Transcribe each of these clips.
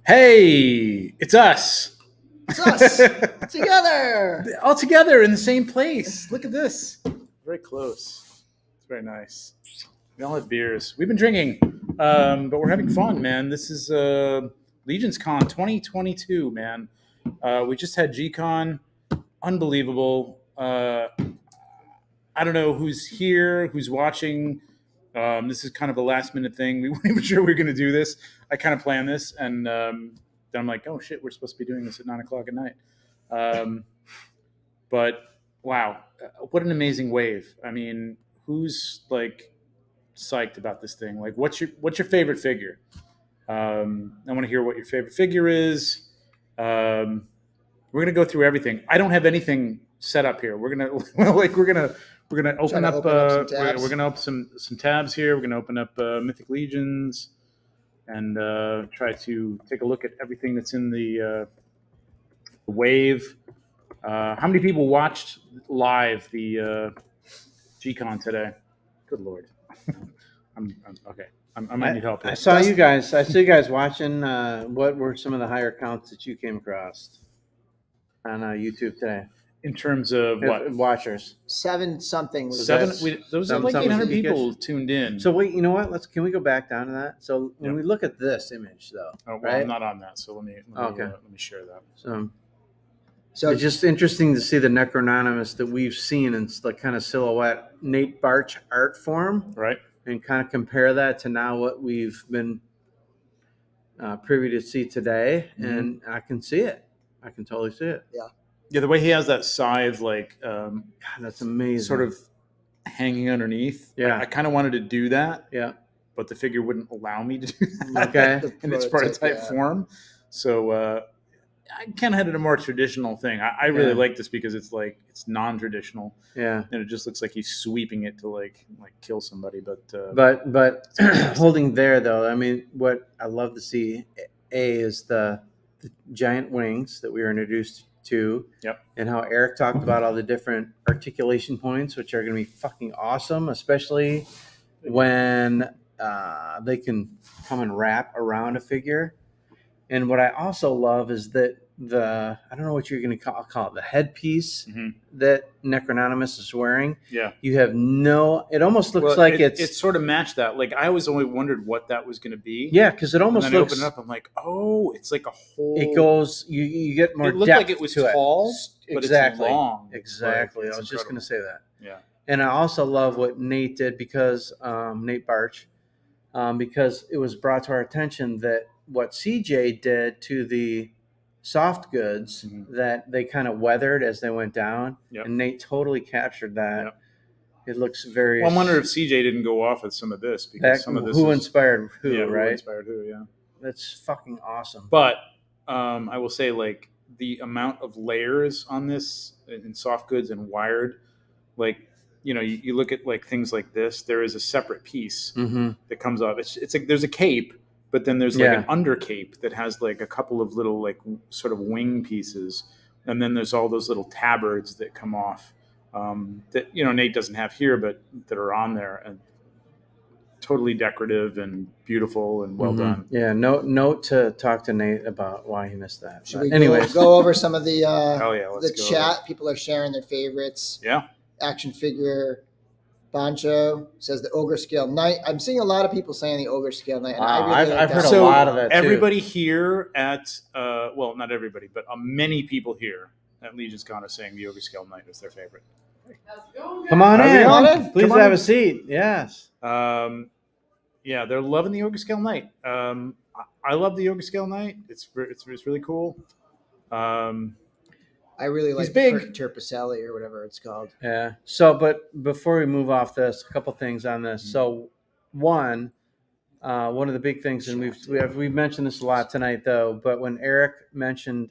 Hey, it's us. It's us together. All together in the same place. Look at this. Very close. It's very nice. We all have beers. We've been drinking, but we're having fun, man. This is LegionsCon 2022, man. We just had G-Con. Unbelievable. I don't know who's here, who's watching. This is kind of a last minute thing. We weren't even sure we were going to do this. I kind of planned this, and then I'm like, oh shit, we're supposed to be doing this at 9:00 at night. But wow, what an amazing wave! I mean, who's like psyched about this thing? Like, what's your favorite figure? I want to hear what your favorite figure is. We're gonna go through everything. I don't have anything set up here. We're gonna open up. We're gonna open some tabs here. We're gonna open up Mythic Legions and try to take a look at everything that's in the wave. How many people watched live the G-Con today? Good Lord. I'm okay. I might need help. I saw you guys watching. What were some of the higher counts that you came across on YouTube today? In terms of what? Watchers. 7 something. There was like 800 people tuned in. So wait, you know what? Can we go back down to that? So when we look at this image, though, well, right? I'm not on that, so let me share that. So it's just interesting to see the Necrononymous that we've seen in the kind of silhouette Nate Barch art form, right? And kind of compare that to now what we've been privy to see today, and I can see it. I can totally see it. Yeah, the way he has that scythe, like, God, that's amazing. Sort of hanging underneath. Yeah, I kind of wanted to do that. Yeah, but the figure wouldn't allow me to do that. Okay, in its prototype form. So I kind of had a more traditional thing. I really like this because it's like it's non-traditional. Yeah, and it just looks like he's sweeping it to like kill somebody. But holding there though, I mean, what I love to see is the giant wings that we were introduced to. Yep. And how Eric talked about all the different articulation points, which are going to be fucking awesome, especially when they can come and wrap around a figure. And what I also love is that I don't know what you're going to call it, the headpiece that Necrononymous is wearing. Yeah. You have it almost looks like it sort of matched that. Like, I always only wondered what that was going to be. Yeah, because it almost looks. I open it up, I'm like, oh, it's like a whole. It goes, you get more depth. It looked like it was tall, but exactly. It's long. Exactly. It's I was just going to say that. Yeah. And I also love what Nate did because, Nate Barch, because it was brought to our attention that what CJ did to the soft goods that they kind of weathered as they went down, and Nate totally captured that. Yep. It looks very. Well, I wonder if CJ didn't go off with some of this because some of this inspired who, right? Who inspired who? Yeah, that's fucking awesome. But I will say, like, the amount of layers on this in soft goods and wired, like, you look at like things like this. There is a separate piece that comes off. It's like there's a cape. But then there's like an under cape that has like a couple of little like sort of wing pieces, and then there's all those little tabards that come off that Nate doesn't have here, but that are on there, and totally decorative and beautiful and well done. Yeah, note to talk to Nate about why he missed that. Should we go over some of the the chat? People are sharing their favorites. Yeah, action figure. Boncho says the Ogre Scale Knight. I'm seeing a lot of people saying the Ogre Scale Knight. And I've heard a lot of that too. Everybody here at, well, not everybody, but many people here at LegionsCon are saying the Ogre Scale Knight is their favorite. Come on in. Please have a seat. Yes. Yeah, they're loving the Ogre Scale Knight. I love the Ogre Scale Knight. It's really cool. I really like Terpicelli or whatever it's called. Yeah. So, but before we move off this, a couple things on this. So, one of the big things, and we've mentioned this a lot tonight, though. But when Eric mentioned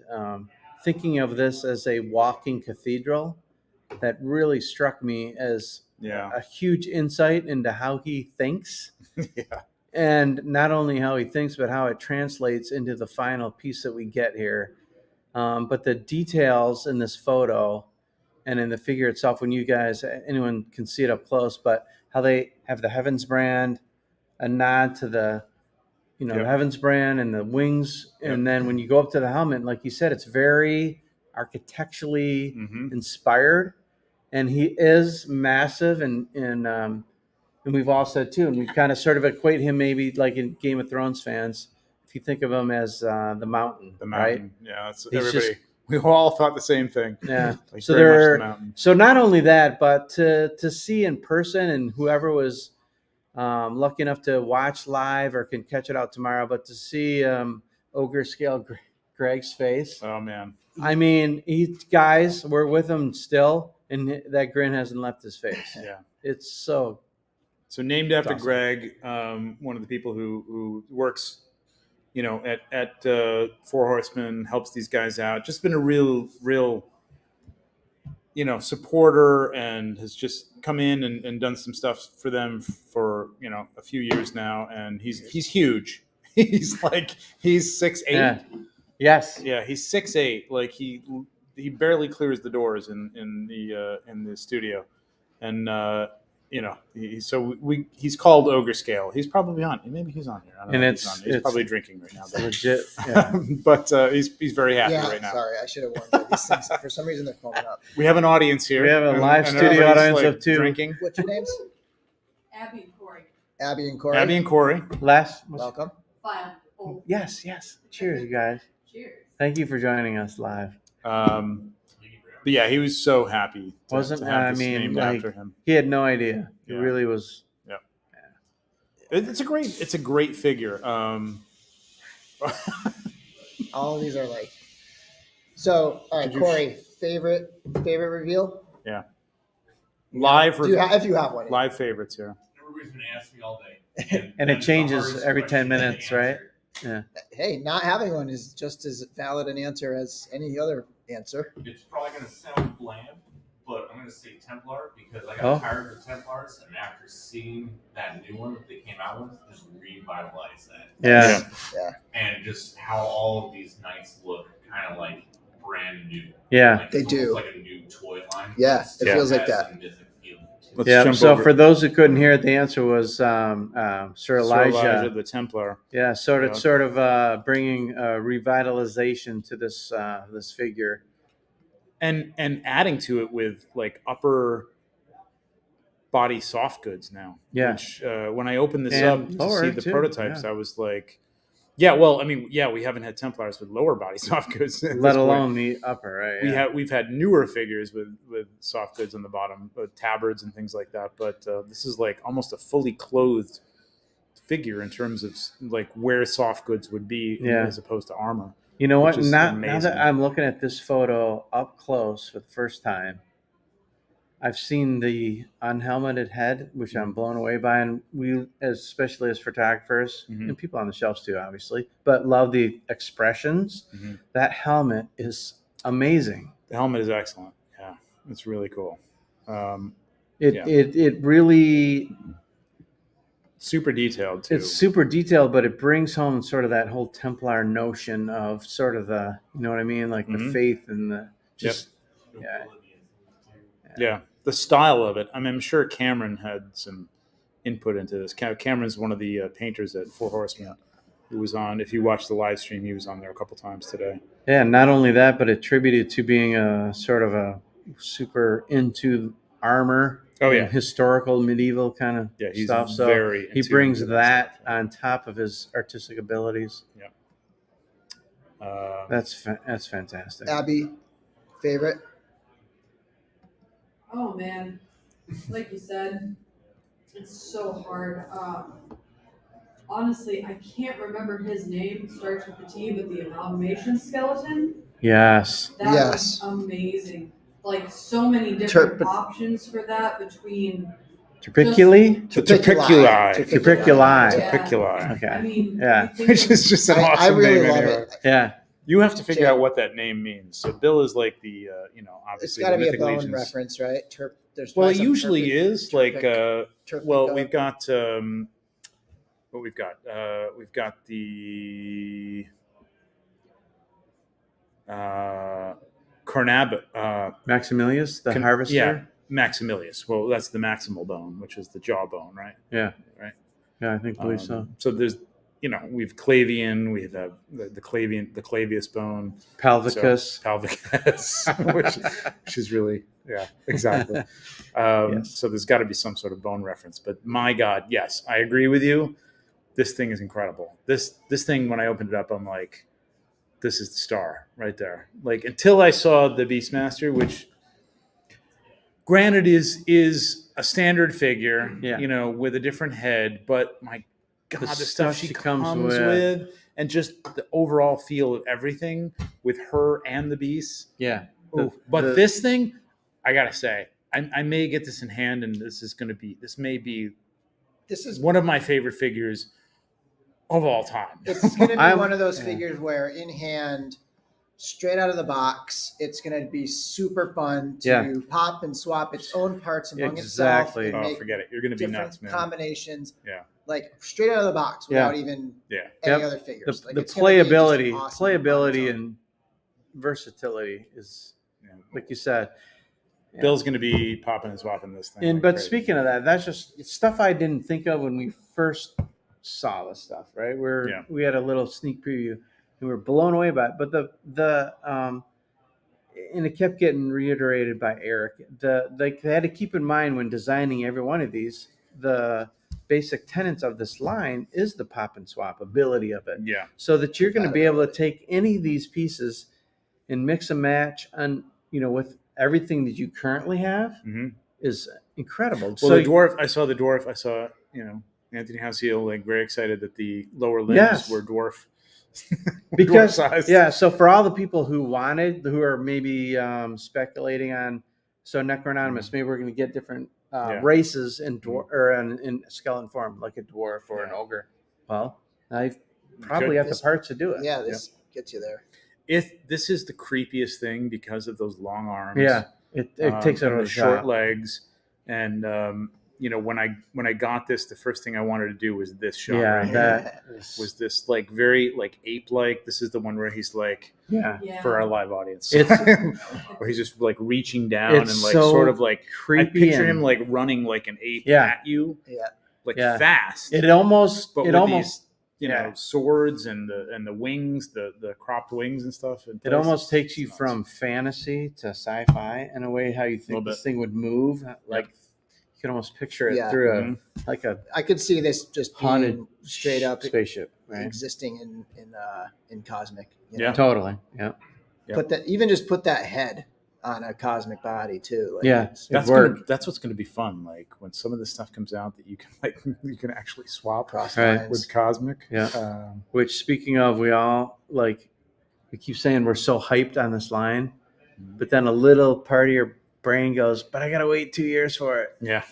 thinking of this as a walking cathedral, that really struck me as a huge insight into how he thinks. Yeah. And not only how he thinks, but how it translates into the final piece that we get here. But the details in this photo and in the figure itself, when anyone can see it up close, but how they have the Heavensbrand, a nod to the the Yep. Heavensbrand and the wings, Yep. and then when you go up to the helmet, like you said, it's very architecturally inspired, and he is massive, and we've all said too, and we kind of sort of equate him maybe like in Game of Thrones fans, if you think of him as the Mountain, The right? Mountain. Yeah, that's He's everybody. just- We all thought the same thing. Yeah. Like So very much there. the Mountain. So not only that, but to see in person, and whoever was lucky enough to watch live or can catch it out tomorrow, but to see Ogre Scale Greg's face. Oh man. I mean, guys, we're with him still, and that grin hasn't left his face. Yeah. It's so. So named after awesome. Greg, one of the people who works, at Four Horsemen, helps these guys out. Just been a real, supporter, and has just come in and done some stuff for them for a few years now. And he's huge. He's 6'8". Yeah. Yes. Yeah, he's 6'8". Like he barely clears the doors in the studio, and he's called Ogre Scale. He's probably on. Maybe he's on here. I don't know if he's on. He's probably drinking right now. But, legit. Yeah. but he's very happy right now. Sorry, I should have warned you. These things, for some reason, they're foaming up. We have an audience here. We have a live and studio everybody's, audience of 2. Drinking. What's your names? Abby and Corey. Abby and Corey. Abby and Corey. Welcome. Fine. Oh, Yes. Cheers, you guys. cheers. Thank you for joining us live. But yeah, he was so happy. To have this named like, after him. he had no idea. He Yeah. really was. It's a great figure. All of these are like. So, all right, Did you- Corey, favorite reveal? Live If you have one. live favorites here. Everybody's been asking me all day. And it changes every 10 minutes, right? Yeah. Hey, not having one is just as valid an answer as any other answer. It's probably going to sound bland, but I'm going to say Templar because I Oh. got tired of Templars, and after seeing that new one that they came out with, just revitalized that. Yeah. And just how all of these knights look kind of like brand new. Yeah. Like They it's do. almost like a new toy line. Yeah, It's- it feels like has that. some different feeling to it. Let's Yeah. jump So over. for those who couldn't hear it, the answer was Sir Sir Elijah. the Templar. Yeah. Sort of bringing revitalization to this figure. And adding to it with like upper body soft goods now. Yeah. Which when I opened this And up to lower, see the too, prototypes, yeah. I was like, yeah, well, I mean, yeah, we haven't had Templars with lower body soft goods, at Let this point. alone the upper, right? We've had newer figures with soft goods on the bottom, tabards and things like that. But this is like almost a fully clothed figure in terms of like where soft goods would be, Yeah. as opposed to armor. You know what? Which is Now amazing. that I'm looking at this photo up close for the first time, I've seen the unhelmeted head, which I'm blown away by, and we, especially as photographers Mhm. and people on the shelves too, obviously, but love the expressions. Mhm. That helmet is amazing. The helmet is excellent. Yeah, it's really cool. It really, Super detailed too. it's super detailed, but it brings home sort of that whole Templar notion of sort of the, you know what I mean, like the Mhm. faith and the just. Yeah. Yeah, the style of it. I mean, I'm sure Cameron had some input into this. Cameron's one of the painters at Four Horsemen, who was on. If you watch the live stream, he was on there a couple times today. Yeah, not only that, but attributed to being a sort of a super into armor. Oh, yeah. and historical medieval kind of Yeah, he's stuff. So very. he into brings that that stuff. on top of his artistic abilities. That's fantastic. Abby, favorite? Oh man, like you said, it's so hard. Honestly, I can't remember his name. It starts with the T, but the Abomination Skeleton. Yes. That Yes. was amazing. Like so many different Turp- options for that between. Trapiculi? Trapiculi. Trapiculi. Yeah. Trapiculi. Okay. I mean, Yeah. you think Which of- is just an I awesome really name. love anyway. it. Yeah. You have to figure So- out what that name means. So Bill is like the, It's obviously got to the be a Mythic bone Legions. reference, right? There's Well, probably it some usually Turpic- is like. Turpic- Well, Turpica. we've got what we've got. We've got the Carnab. Maximilius the Harvester. Yeah, Maximilius. Well, that's the maximal bone, which is the jawbone, right? Yeah. Right. Yeah, I think believe so. So there's we've clavian, we have the clavius bone, Pelvicus. pelvicus, which is really, exactly. Yes. So there's got to be some sort of bone reference. But my God, yes, I agree with you. This thing is incredible. This thing, when I opened it up, I'm like, this is the star right there. Like, until I saw the Beastmaster, which, granted, is a standard figure, with a different head, but my God, the stuff she comes with, and just the overall feel of everything with her and the beast. Yeah. But this thing, I gotta say, I may get this in hand, and this is one of my favorite figures of all time. It's going to be one of those figures where in hand, straight out of the box, it's going to be super fun to pop and swap its own parts among itself. And make forget it. You're going to be nuts, man. Combinations. Yeah. Like straight out of the box without even any other figures. The playability and versatility is, like you said. Bill's going to be popping and swapping this thing. And but speaking of that, that's just stuff I didn't think of when we first saw this stuff. Right, we had a little sneak preview and we were blown away by it. But the and it kept getting reiterated by Eric. They had to keep in mind when designing every one of these, the basic tenets of this line is the pop and swap ability of it. Yeah. So that you're going to be able to take any of these pieces and mix and match with everything that you currently have is incredible. Well, the dwarf, I saw Anthony Houseel, like, very excited that the lower limbs were dwarf. Because dwarf size. So for all the people who are maybe speculating on, so Necrononymous, maybe we're going to get different races in dwarf or in skeleton form, like a dwarf or an ogre. Well, I probably have the parts to do it. Yeah, this gets you there. This is the creepiest thing because of those long arms. Yeah, it takes out the the short legs, and when I got this, the first thing I wanted to do was this shot. Yeah, right that was this like very like ape-like. This is the one where he's like, for our live audience, where he's just like reaching down and like sort of like creepy. I picture him like running like an ape at you, fast. It almost swords and the wings, the cropped wings and stuff. It almost takes you from fantasy to sci-fi in a way, how you think this thing would move. Like you can almost picture it through I could see this just haunted being straight up spaceship, right? existing in Cosmic. Totally. Yeah. Put that head on a cosmic body too. Like, that's what's gonna be fun. Like when some of this stuff comes out that you can actually swap with cosmic. Yeah. Which, speaking of, we keep saying we're so hyped on this line, but then a little part of your brain goes, but I gotta wait 2 years for it. Yeah.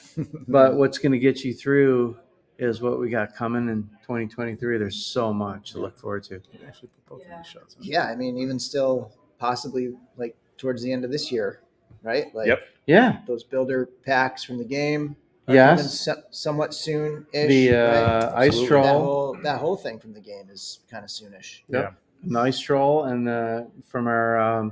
But what's gonna get you through is what we got coming in 2023. There's so much to look forward to. Actually put both of these shots on. Yeah, I mean, even still, possibly like towards the end of this year, right? Like, those builder packs from the game. Yes. Somewhat soon-ish. The right? Ice Troll. That whole thing from the game is kind of soonish. Yep. An Ice Troll, and from our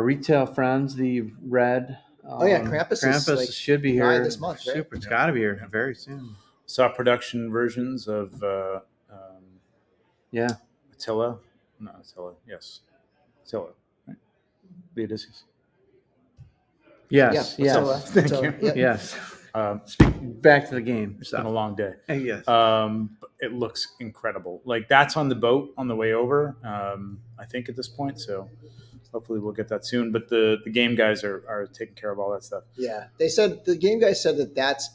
retail friends, the red. Krampus should be here this month. Right? Super, it's got to be here very soon. Saw production versions of Attila. No, Attila. Yes. Attila. Right? The Odysseus. Yes. Thank you. Yep. Yes. Back to the game. It's been a long day. Yes. It looks incredible. Like, that's on the boat on the way over, I think, at this point. So hopefully we'll get that soon. But the game guys are taking care of all that stuff. Yeah. The game guys said that that's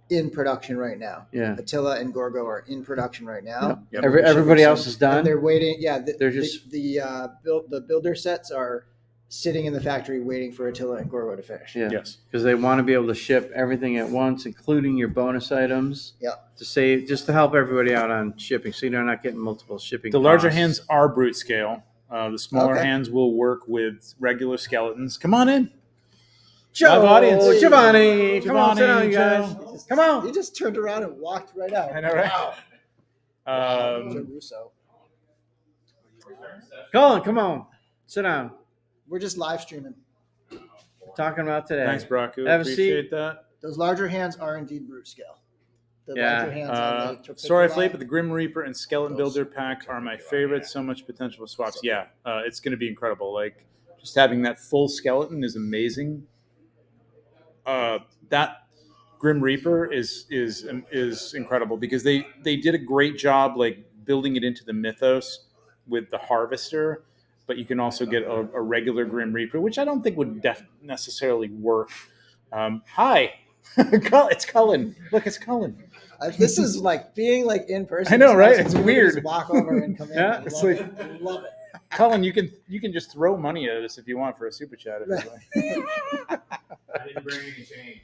in production right now. Yeah. Attila and Gorgo are in production right now. Yep. Everybody else is done. And they're waiting. Yeah. They're just the builder sets are sitting in the factory waiting for Attila and Gorgo to finish. Yeah. Yes. Because they want to be able to ship everything at once, including your bonus items. Yeah. To help everybody out on shipping, so you're not getting multiple shipping. The larger costs. hands are brute scale. The smaller hands will work with regular skeletons. Come on in. Live audience. Giovanni. Come on, sit down, you guys. Come on. He just turned around and walked right out. I know, right? Wow. Russo. Colin, come on. Sit down. We're just live streaming. Talking about today. Thanks, Braku. Have a Appreciate seat. that. Those larger hands are indeed brute scale. the Yeah. larger hands on the Torpidula. Sorry, Flake, but the Grim Reaper and Skeleton Those Builder pack are my favorites. So much potential for swaps. So Yeah, it's going to be incredible. Like, just having that full skeleton is amazing. That Grim Reaper is incredible because they did a great job like building it into the mythos with the Harvester, but you can also get a regular Grim Reaper, which I don't think would necessarily work. Hi, it's Cullen. Look, it's Cullen. This is like being like in person. I know, right? It's It's weird. to weird. just walk over and come in. Yeah, I it's love like- it. Love it. Cullen, you can just throw money at us if you want for a super chat. If you like. I didn't bring any change.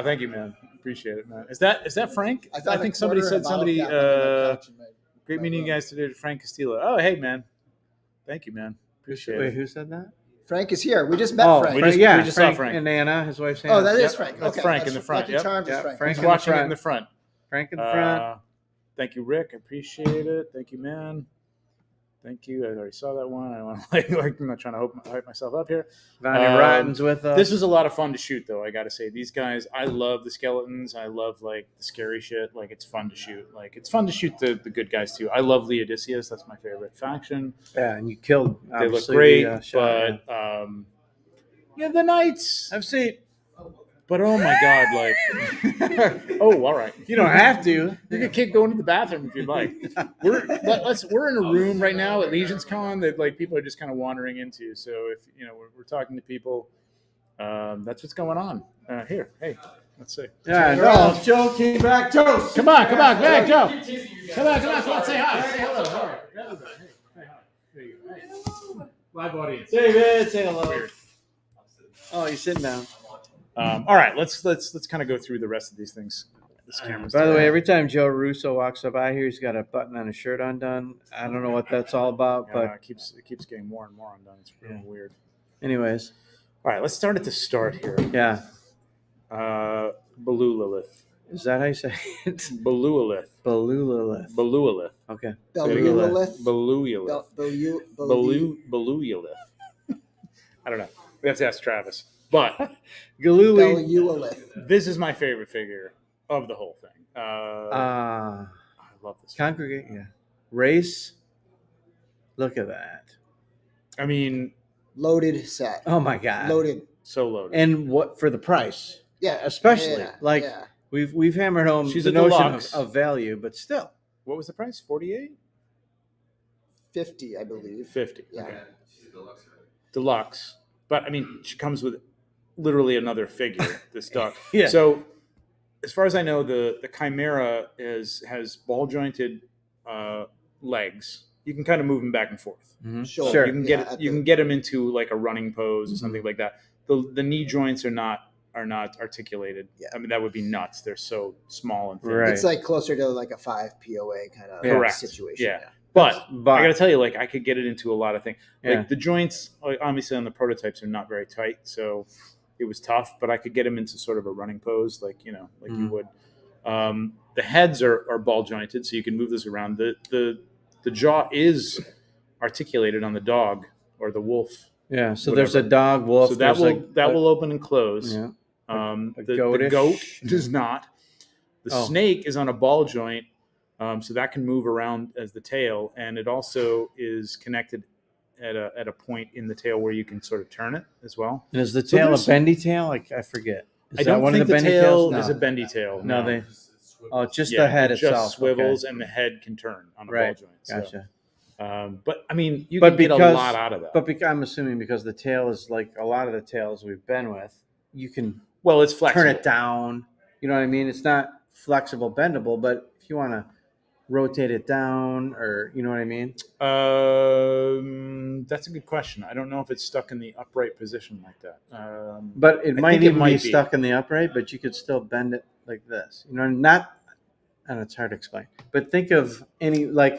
Thank you, man. Appreciate it, man. Is that Frank? I, thought think a somebody quarter and said a bottle somebody. cap under my couch in my- Great my meeting room. you guys today, Frank Castillo. Oh, hey, man. Thank you, man. Appreciate Wait, it. who said that? Frank is here. We just met Frank. we Frank, just- yeah, we just saw Frank, Frank. and Anna, his wife's Oh, Anna. that is Yep, Frank. that's Okay, Frank in the front, Lucky yep. Charms Yeah, is Frank. Frank He's in the watching it front. in the front. Frank in the front. Thank you, Rick. I appreciate it. Thank you, man. Thank you. I already saw that one. I want to like I'm not trying to hype myself up here. Vonnie Rotten's with us. This was a lot of fun to shoot, though. I got to say, these guys. I love the skeletons. I love like the scary shit. Like it's fun to shoot. Like it's fun to shoot the good guys too. I love Leodicius. That's my favorite faction. yeah, and you killed. They look obviously, great, the, shot, but yeah, the knights. I've seen. But oh my god, like oh, all right. You don't have to. You can keep going to the bathroom if you'd like. We're in a room right now at LegionsCon that like people are just kind of wandering into. So if we're talking to people, that's what's going on here. Hey, let's see. Yeah, no, Joe came back. Joe, Come on, back, Joe. Come on, say hi. Say hello. All right, everybody. Hey, say hi. There you go. Hey. Live audience. David, say hello. Weird. Oh, you're sitting down. All right, let's kind of go through the rest of these things. This camera's By the doing. way, every time Joe Russo walks up by here, he's got a button on his shirt undone. I don't know what that's all about, but it keeps getting more and more undone. It's really weird. anyways, All right, let's start at the start here. yeah. Belulilith. Is that how you say it? Belulilith. Belulilith. Belulilith. Okay. Belulith. Belulilith. Belulilith. I don't know. We have to ask Travis. But Galuli. Belulith. this is my favorite figure of the whole thing. I love this. Congregate. Yeah. Race. Look at that. I mean, Loaded set. Oh my God. Loaded. so loaded. And what for the price? Yeah. Especially Yeah, like yeah. we've hammered home She's the a notion deluxe. of value, but still. What was the price? 48? 50, I believe. 50. Yeah. Okay. She's a deluxe. Deluxe. But I mean, she comes with literally another figure, this duck. Yeah. So as far as I know, the Chimera has ball jointed legs. You can kind of move them back and forth. Sure. Sure. You can Yeah, get at you the- can get them into like a running pose or something like that. The knee joints are not articulated. Yeah. I mean that would be nuts. They're so small and thin. Right. It's like closer to like a 5 POA kind of Correct. situation. Yeah. But I But got to tell you, like I could get it into a lot of things. Yeah. Like the joints, like, obviously on the prototypes are not very tight, so it was tough. But I could get them into sort of a running pose, like you Mm-hmm. would. The heads are ball jointed, so you can move this around. The jaw is articulated on the dog or the wolf. yeah, so Whatever. there's a dog wolf. So that there's will will open and close. Yeah. a The goatish- goat does not. The Oh. snake is on a ball joint, so that can move around as the tail, and it also is connected at a point in the tail where you can sort of turn it as well. And is the So tail a there's- bendy tail? Like I forget. Is I that don't one think of the the bendy tail tails? is a bendy tail. No, they. Oh, just Yeah, the head it itself. just swivels Okay. and the head can turn on a Right. ball joint. So, Gotcha. but I mean, you But can get a because- lot out of that. But I'm assuming because the tail is like a lot of the tails we've been with, you can well, it's flexible. turn it down. You know what I mean? It's not flexible, bendable, but if you want to rotate it down, or you know what I mean? That's a good question. I don't know if it's stuck in the upright position like that. But it I might think it even might be be. stuck in the upright, but you could still bend it like this. You know, not. And it's hard to explain. But think of any like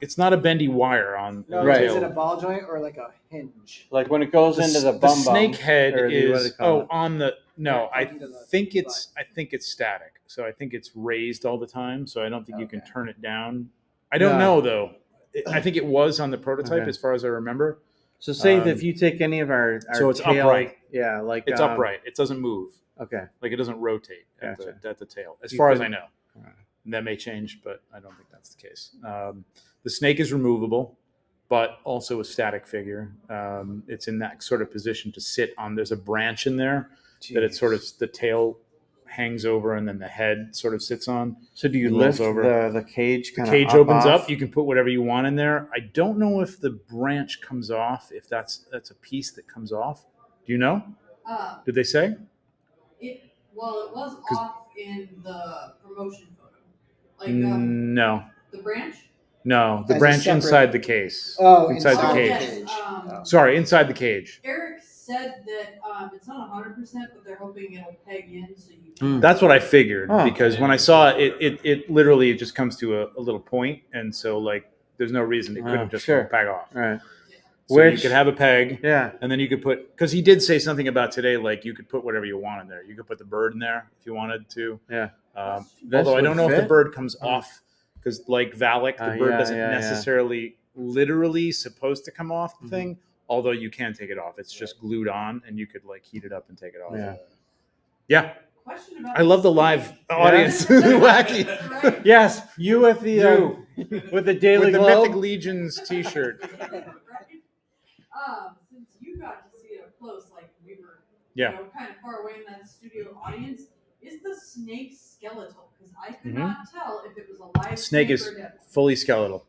It's not a bendy wire on No, the Right. is it a tail. ball joint or like a hinge? like when it goes into the The bum snake head or the- what do they is call it? on the no. I Pointing to the think it's static. So I think it's raised all the time. So I don't think you can Okay. turn it down. I don't No. know though. I think it was on the prototype Okay. as far as I remember. So say Um, if you take any of our so it's tail, upright. Yeah, like It's upright. It doesn't move. Okay. Like it doesn't rotate Gotcha. at the tail, as You far as could- I know. All right. That may change, but I don't think that's the case. The snake is removable, but also a static figure. It's in that sort of position to sit on. There's a branch in there that it's sort of the tail hangs over, and then the head sort of sits on. So do you Rolls lift over. the cage? The Kind cage of opens off? up. You can put whatever you want in there. I don't know if the branch comes off. If that's a piece that comes off. Do you know? Did they say? It was off in the promotion photo. Like No. the branch. No, the As a branch separate- inside the case. Oh, inside the inside cage. the Yes, cage. Sorry, inside the cage. Eric said that it's not 100%, but they're hoping it'll peg in so you can. That's what I figured Oh. because when I saw it, it literally just comes to a little point, and so like there's no reason it couldn't just sure. peg off. All right. So you Which- could have a peg, Yeah. and then you could put because he did say something about today, like you could put whatever you want in there. You could put the bird in there if you wanted to. Yeah. This Although I would don't know if the fit? bird comes off because, like Valak, the bird yeah, doesn't yeah. necessarily literally supposed to come off the thing. Although you can take it off, it's just glued on, and you could like heat it up and take it off. Yeah. Yeah. Question about I love the live audience. Wacky. Right? Yes, you with the You. with the Daily With the Globe. Mythic Legions T-shirt. Right? Since you got to see it up close, like we were, Yeah. kind of far away in that studio audience, is the snake skeletal? Because I could Mhm. not tell if it was a live Snake is or dead. fully skeletal,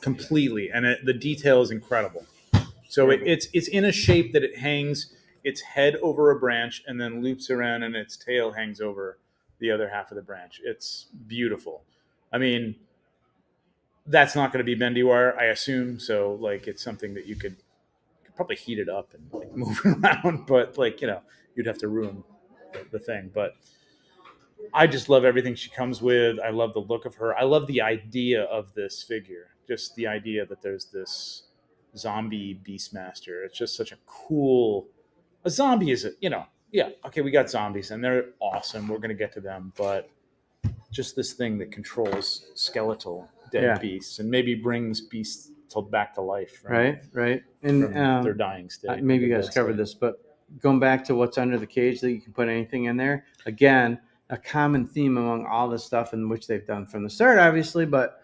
completely, and the detail is incredible. So it's in a shape that it hangs its head over a branch and then loops around, and its tail hangs over the other half of the branch. It's beautiful. I mean, that's not going to be bendy wire, I assume. So like, it's something that you could probably heat it up and like move it around, but like you'd have to ruin the thing. But I just love everything she comes with. I love the look of her. I love the idea of this figure. Just the idea that there's this zombie Beastmaster. It's just such a cool. A zombie is okay. We got zombies and they're awesome. We're gonna get to them, but just this thing that controls skeletal dead beasts and maybe brings beasts back to life. Right. And From their dying state. maybe you their guys dead covered state. this, but going back to what's under the cage, that you can put anything in there. Again, a common theme among all the stuff in which they've done from the start, obviously, but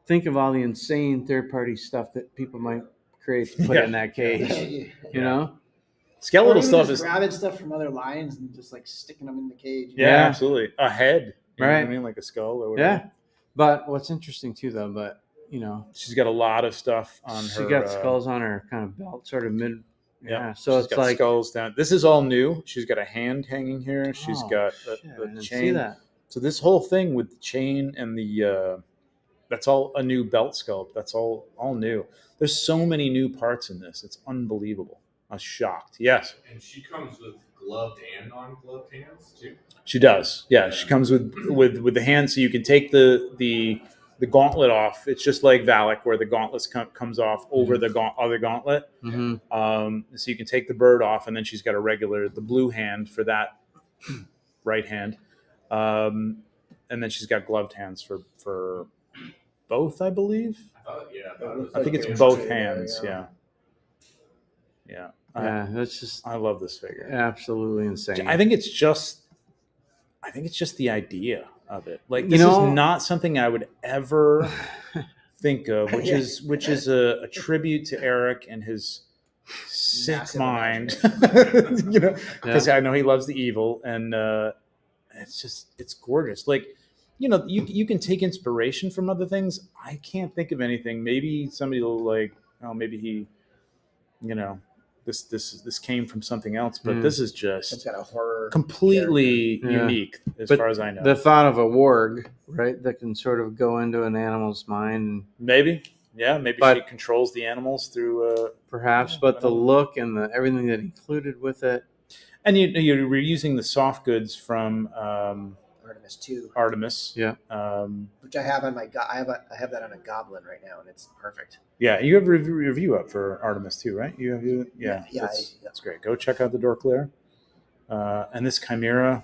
think of all the insane third-party stuff that people might create to put in that cage. You know? Skeletal Or even stuff just is grabbing stuff from other lines and just like sticking them in the cage. yeah, Yeah. absolutely a head. You know what I Right. mean, like a skull or whatever. Yeah. But what's interesting too, though, She's got a lot of stuff on her. she got skulls on her kind of belt, sort of mid. Yeah. So she's it's got like, skulls down. This is all new. She's got a hand hanging here. She's oh, got shit, I the didn't chain. see that. So this whole thing with the chain and the that's all a new belt sculpt. That's all new. There's so many new parts in this. It's unbelievable. I was shocked. Yes, And she comes with gloved and non-gloved hands too. she does. Yeah, she comes with the hand, so you can take the gauntlet off. It's just like Valak, where the gauntlet comes off over the other gauntlet. Mm-hmm. So you can take the bird off, and then she's got the blue hand for that right hand, and then she's got gloved hands for both, I believe. I think it's both hands. Yeah. Yeah, that's just I love this figure. absolutely insane. I think it's just the idea of it. Like, You this know- is not something I would ever think of, which is a tribute to Eric and his sick Massive mind. Because I know he loves the evil, and it's gorgeous. Like, you can take inspiration from other things. I can't think of anything. Maybe somebody will maybe he, this came from something else, but this is It's just got a horror. completely Yeah. unique as But far as I know. the thought of a warg, right, that can sort of go into an animal's mind, Maybe But- she controls the animals through. perhaps, but the look and everything that included with it. And you're using the soft goods from Artemis 2, Artemis. Yeah. which I have on my I have that on a goblin right now, and it's perfect. Yeah, you have a review up for Artemis too, right? You have Yeah, That's great. Go check out the Door Clear. And this Chimera.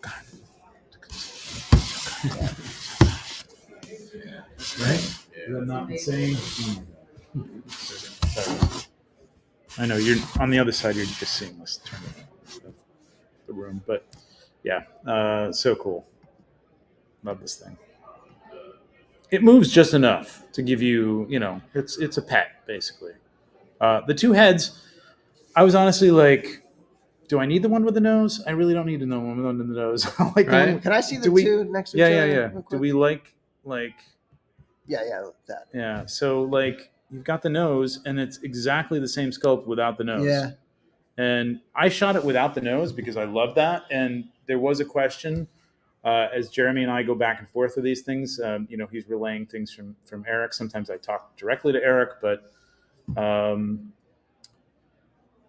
God. Right? Is that not insane? Sorry. I know you're on the other side. You're just seeing this. Turn the room. room. But yeah, so cool. Love this thing. It moves just enough to give you, it's a pet basically. The two heads, I was honestly like, do I need the one with the nose? I really don't need the one with the nose. Like, Right. Can I see the two next to each other? Yeah. real quick? Do we like? Yeah, that. Yeah. So like, you've got the nose, and it's exactly the same sculpt without the nose. Yeah. And I shot it without the nose because I love that. And there was a question. As Jeremy and I go back and forth with these things, he's relaying things from Eric. Sometimes I talk directly to Eric, but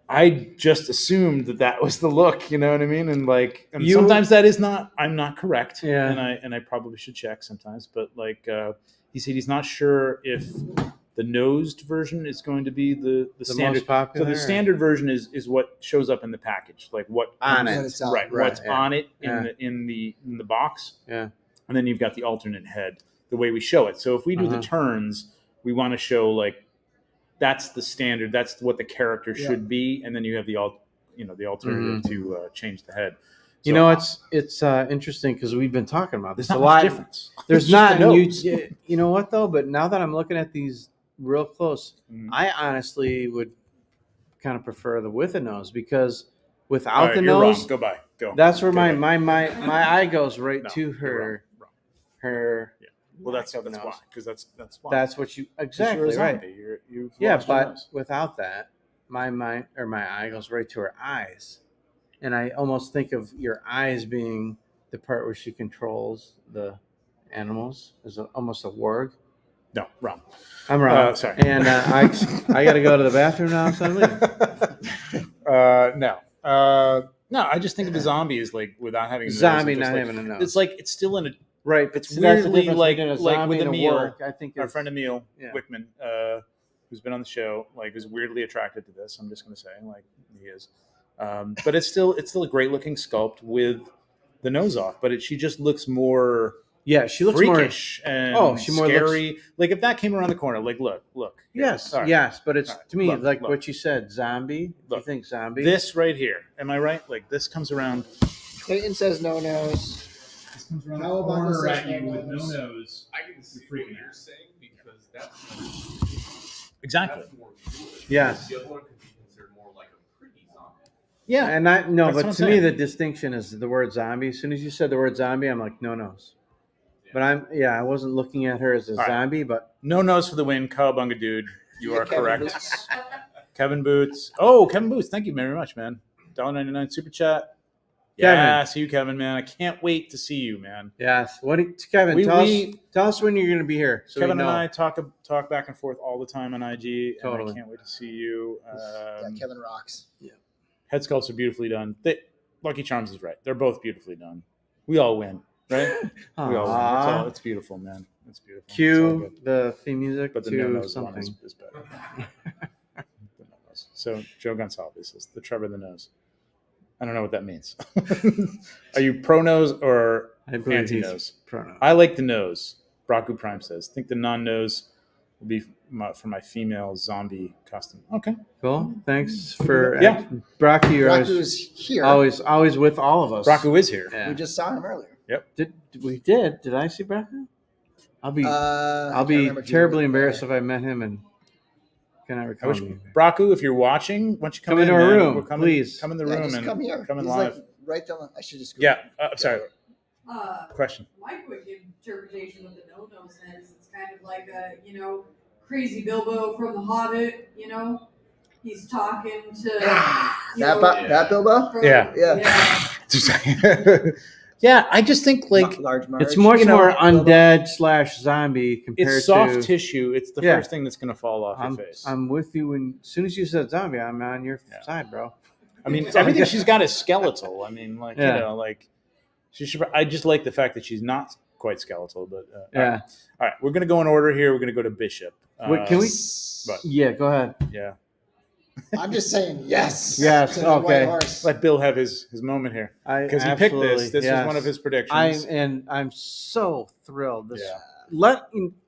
I just assumed that was the look. You know what I mean? And sometimes that is not. I'm not correct. Yeah. And I probably should check sometimes. But he said he's not sure if the nosed version is going to be the standard. Most popular. So the standard version is what shows up in the package, like what on comes- it. right? Right, What's yeah. on it Yeah. in the box. Yeah. And then you've got the alternate head, the way we show it. So if we do the turns, we want to show that's the standard. That's what the character should be, and then you have the alternative to change the head. So, it's interesting because we've been talking about this there's a not much lot. difference. There's It's not. just the And nose. you know what though? But now that I'm looking at these real close, Mhm. I honestly would kind of prefer the with a nose because without All right, the you're nose, wrong. Go by. Go. that's where Go my by. eye goes right No, to you're her. wrong. Her. Yeah. Well, that's lack of why. nose. Because that's why. That's what you 'Cause you're a exactly right. zombie. You've Yeah, lost your but nose. without that, my eye goes right to her eyes, and I almost think of your eyes being the part where she controls the animals, is almost a warg. No, wrong. I'm wrong. Sorry. And I got to go to the bathroom now, so I'm leaving. No. I just think of a zombie as without having a nose, Zombie it's just not having a nose. It's still in a. Right, but It's see, that's the weirdly difference like between a with zombie and a Emil, warg. I think our it's, friend Emil yeah. Wickman, who's been on the show, is weirdly attracted to this. I'm just going to say, he is. But it's still a great looking sculpt with the nose off. But she just looks more. Yeah, she looks freakish and she more scary. If that came around the corner, look. Here. Yes, All right. yes, but it's All right. to me Look. what you said, zombie. Look. You think zombie? This right here. Am I right? This comes around. Clayton says no nose. This comes around How the about corner this at you with no nose? nose. I can see You're what freaking you're out. saying because that's Exactly. more good. Yes. The other one could be considered more like a pretty zombie. Yeah. And That's what but I'm to me saying. the distinction is the word zombie. As soon as you said the word zombie, I'm like no nose. But I wasn't looking at her as a All right. zombie, but No nose for the win. Cowabunga dude. You are Kevin correct. Boots. Kevin Boots. Oh, Kevin Boots. Thank you very much, man. $1.99 super chat. Yeah, Kevin. see you, Kevin, man. I can't wait to see you, man. yes. Kevin, tell us when you're going to be here. So Kevin we know. and I talk back and forth all the time on IG. Totally. And I can't wait to see you. Yeah, Kevin rocks. Head sculpts are beautifully done. Lucky Charms is right. They're both beautifully done. We all win, right? We all win. It's beautiful, man. It's beautiful. It's all Cue good. the theme music But the to no-nose one something. is better. The no-nose. So Joe Gonsalves says the Trevor the nose. I don't know what that means. Are you pro nose or I believe anti he's nose? pronoun. I like the nose. Braku Prime says. Think the non-nose will be for my female zombie costume. Okay. Cool. Thanks for Yeah. Brocky. You're Raku's here. always with all of us. Braku is here. Yeah. We just saw him earlier. Did I see Bracky? I'll be I I'll can't be remember if you terribly were embarrassed there. if I met him and cannot I recall wish him. Braku, if you're watching, why don't you come Come into in, our man? room, We're coming, please. Come in the Yeah, room just and come here. come in He's live. right down. I should just. Go. Yeah. I'm sorry. Question. My quick interpretation of the no-nose is it's kind of like a, crazy Bilbo from The Hobbit, He's talking to That Bilbo. from- Yeah. Yeah. Yeah, I just think Large Marge. It's much You know, more undead / zombie compared it's soft to. tissue. It's the Yeah. first thing that's going to fall off your face. I'm with you. When as soon as you said zombie, I'm on your Yeah. side, bro. I mean, everything she's got is skeletal. I mean, Yeah. she should. I just like the fact that she's not quite skeletal. But Yeah. all right, we're going to go in order here. We're going to go to Bishop. Wait, can we? But Yeah, go ahead. yeah, I'm just saying yes. Yes, to the okay. White Horse. let Bill have his moment here because he picked this. This was one of his predictions. I'm so thrilled. This Yeah.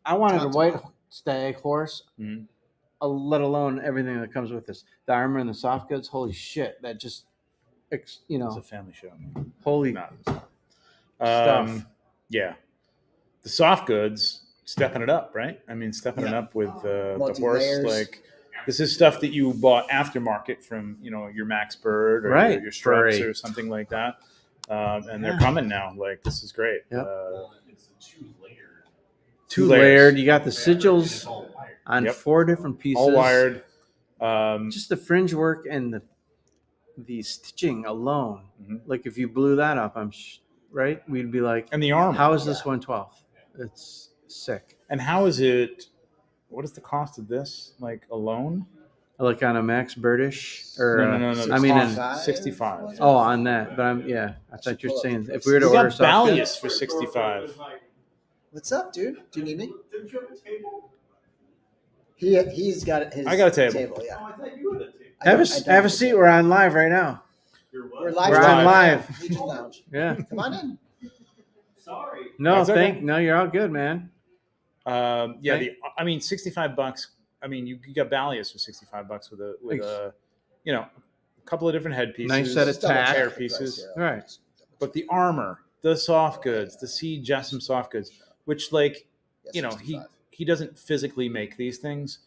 I wanted Top a to white bottom. stag horse, Mhm. let alone everything that comes with this. The armor and the soft goods. Holy shit! It's a family show. Man. holy Not stuff. Yeah, the soft goods stepping it up, right? I mean, stepping it up with the horse. Multi-layers. Like this is stuff that you bought aftermarket from your Max Bird or Right. your Struts Furry. or something like that, and they're coming now. Like this is great. Yep. It's a two-layered. Two layers. layered. You got the It's sigils all wired. on Yep. 4 different pieces. All wired. Just the fringe work and the stitching alone. Mhm. Like if you blew that up, right, we'd be like, And the armor. how is this 1/12? It's sick. And how is it? What is the cost of this? Like alone? Like on a Max Birdish or No. I mean, Cost in, 65. oh, on that. But I thought you were saying if we were to We order got soft goods, Ballius for 65. What's up, dude? Do you need me? Didn't you have a table? He's got his. I got a table. Yeah. Oh, I thought you had a table. have a seat. We're on live right now. You're what? We're live. We're on live. Legion Lounge. Yeah. Come on in. Sorry. No, That's okay. no, you're all good, man. $65. I mean, you got Ballius for $65 with a couple of different head pieces, Nice set of Just double check hair the pieces. price, yeah. Right. But the armor, the soft goods, the Seed Jessam soft goods, which Yeah, he 65. doesn't physically make these things,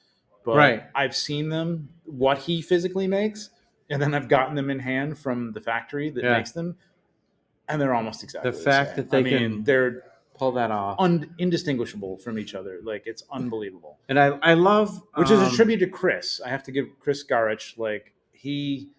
but Right. I've seen them, what he physically makes, and then I've gotten them in hand from the factory that Yeah. makes them, and they're almost exactly The the fact same. that they can they're pull that off. indistinguishable from each other. Like it's unbelievable. And I love Which is a tribute to Chris. I have to give Chris Garich, like he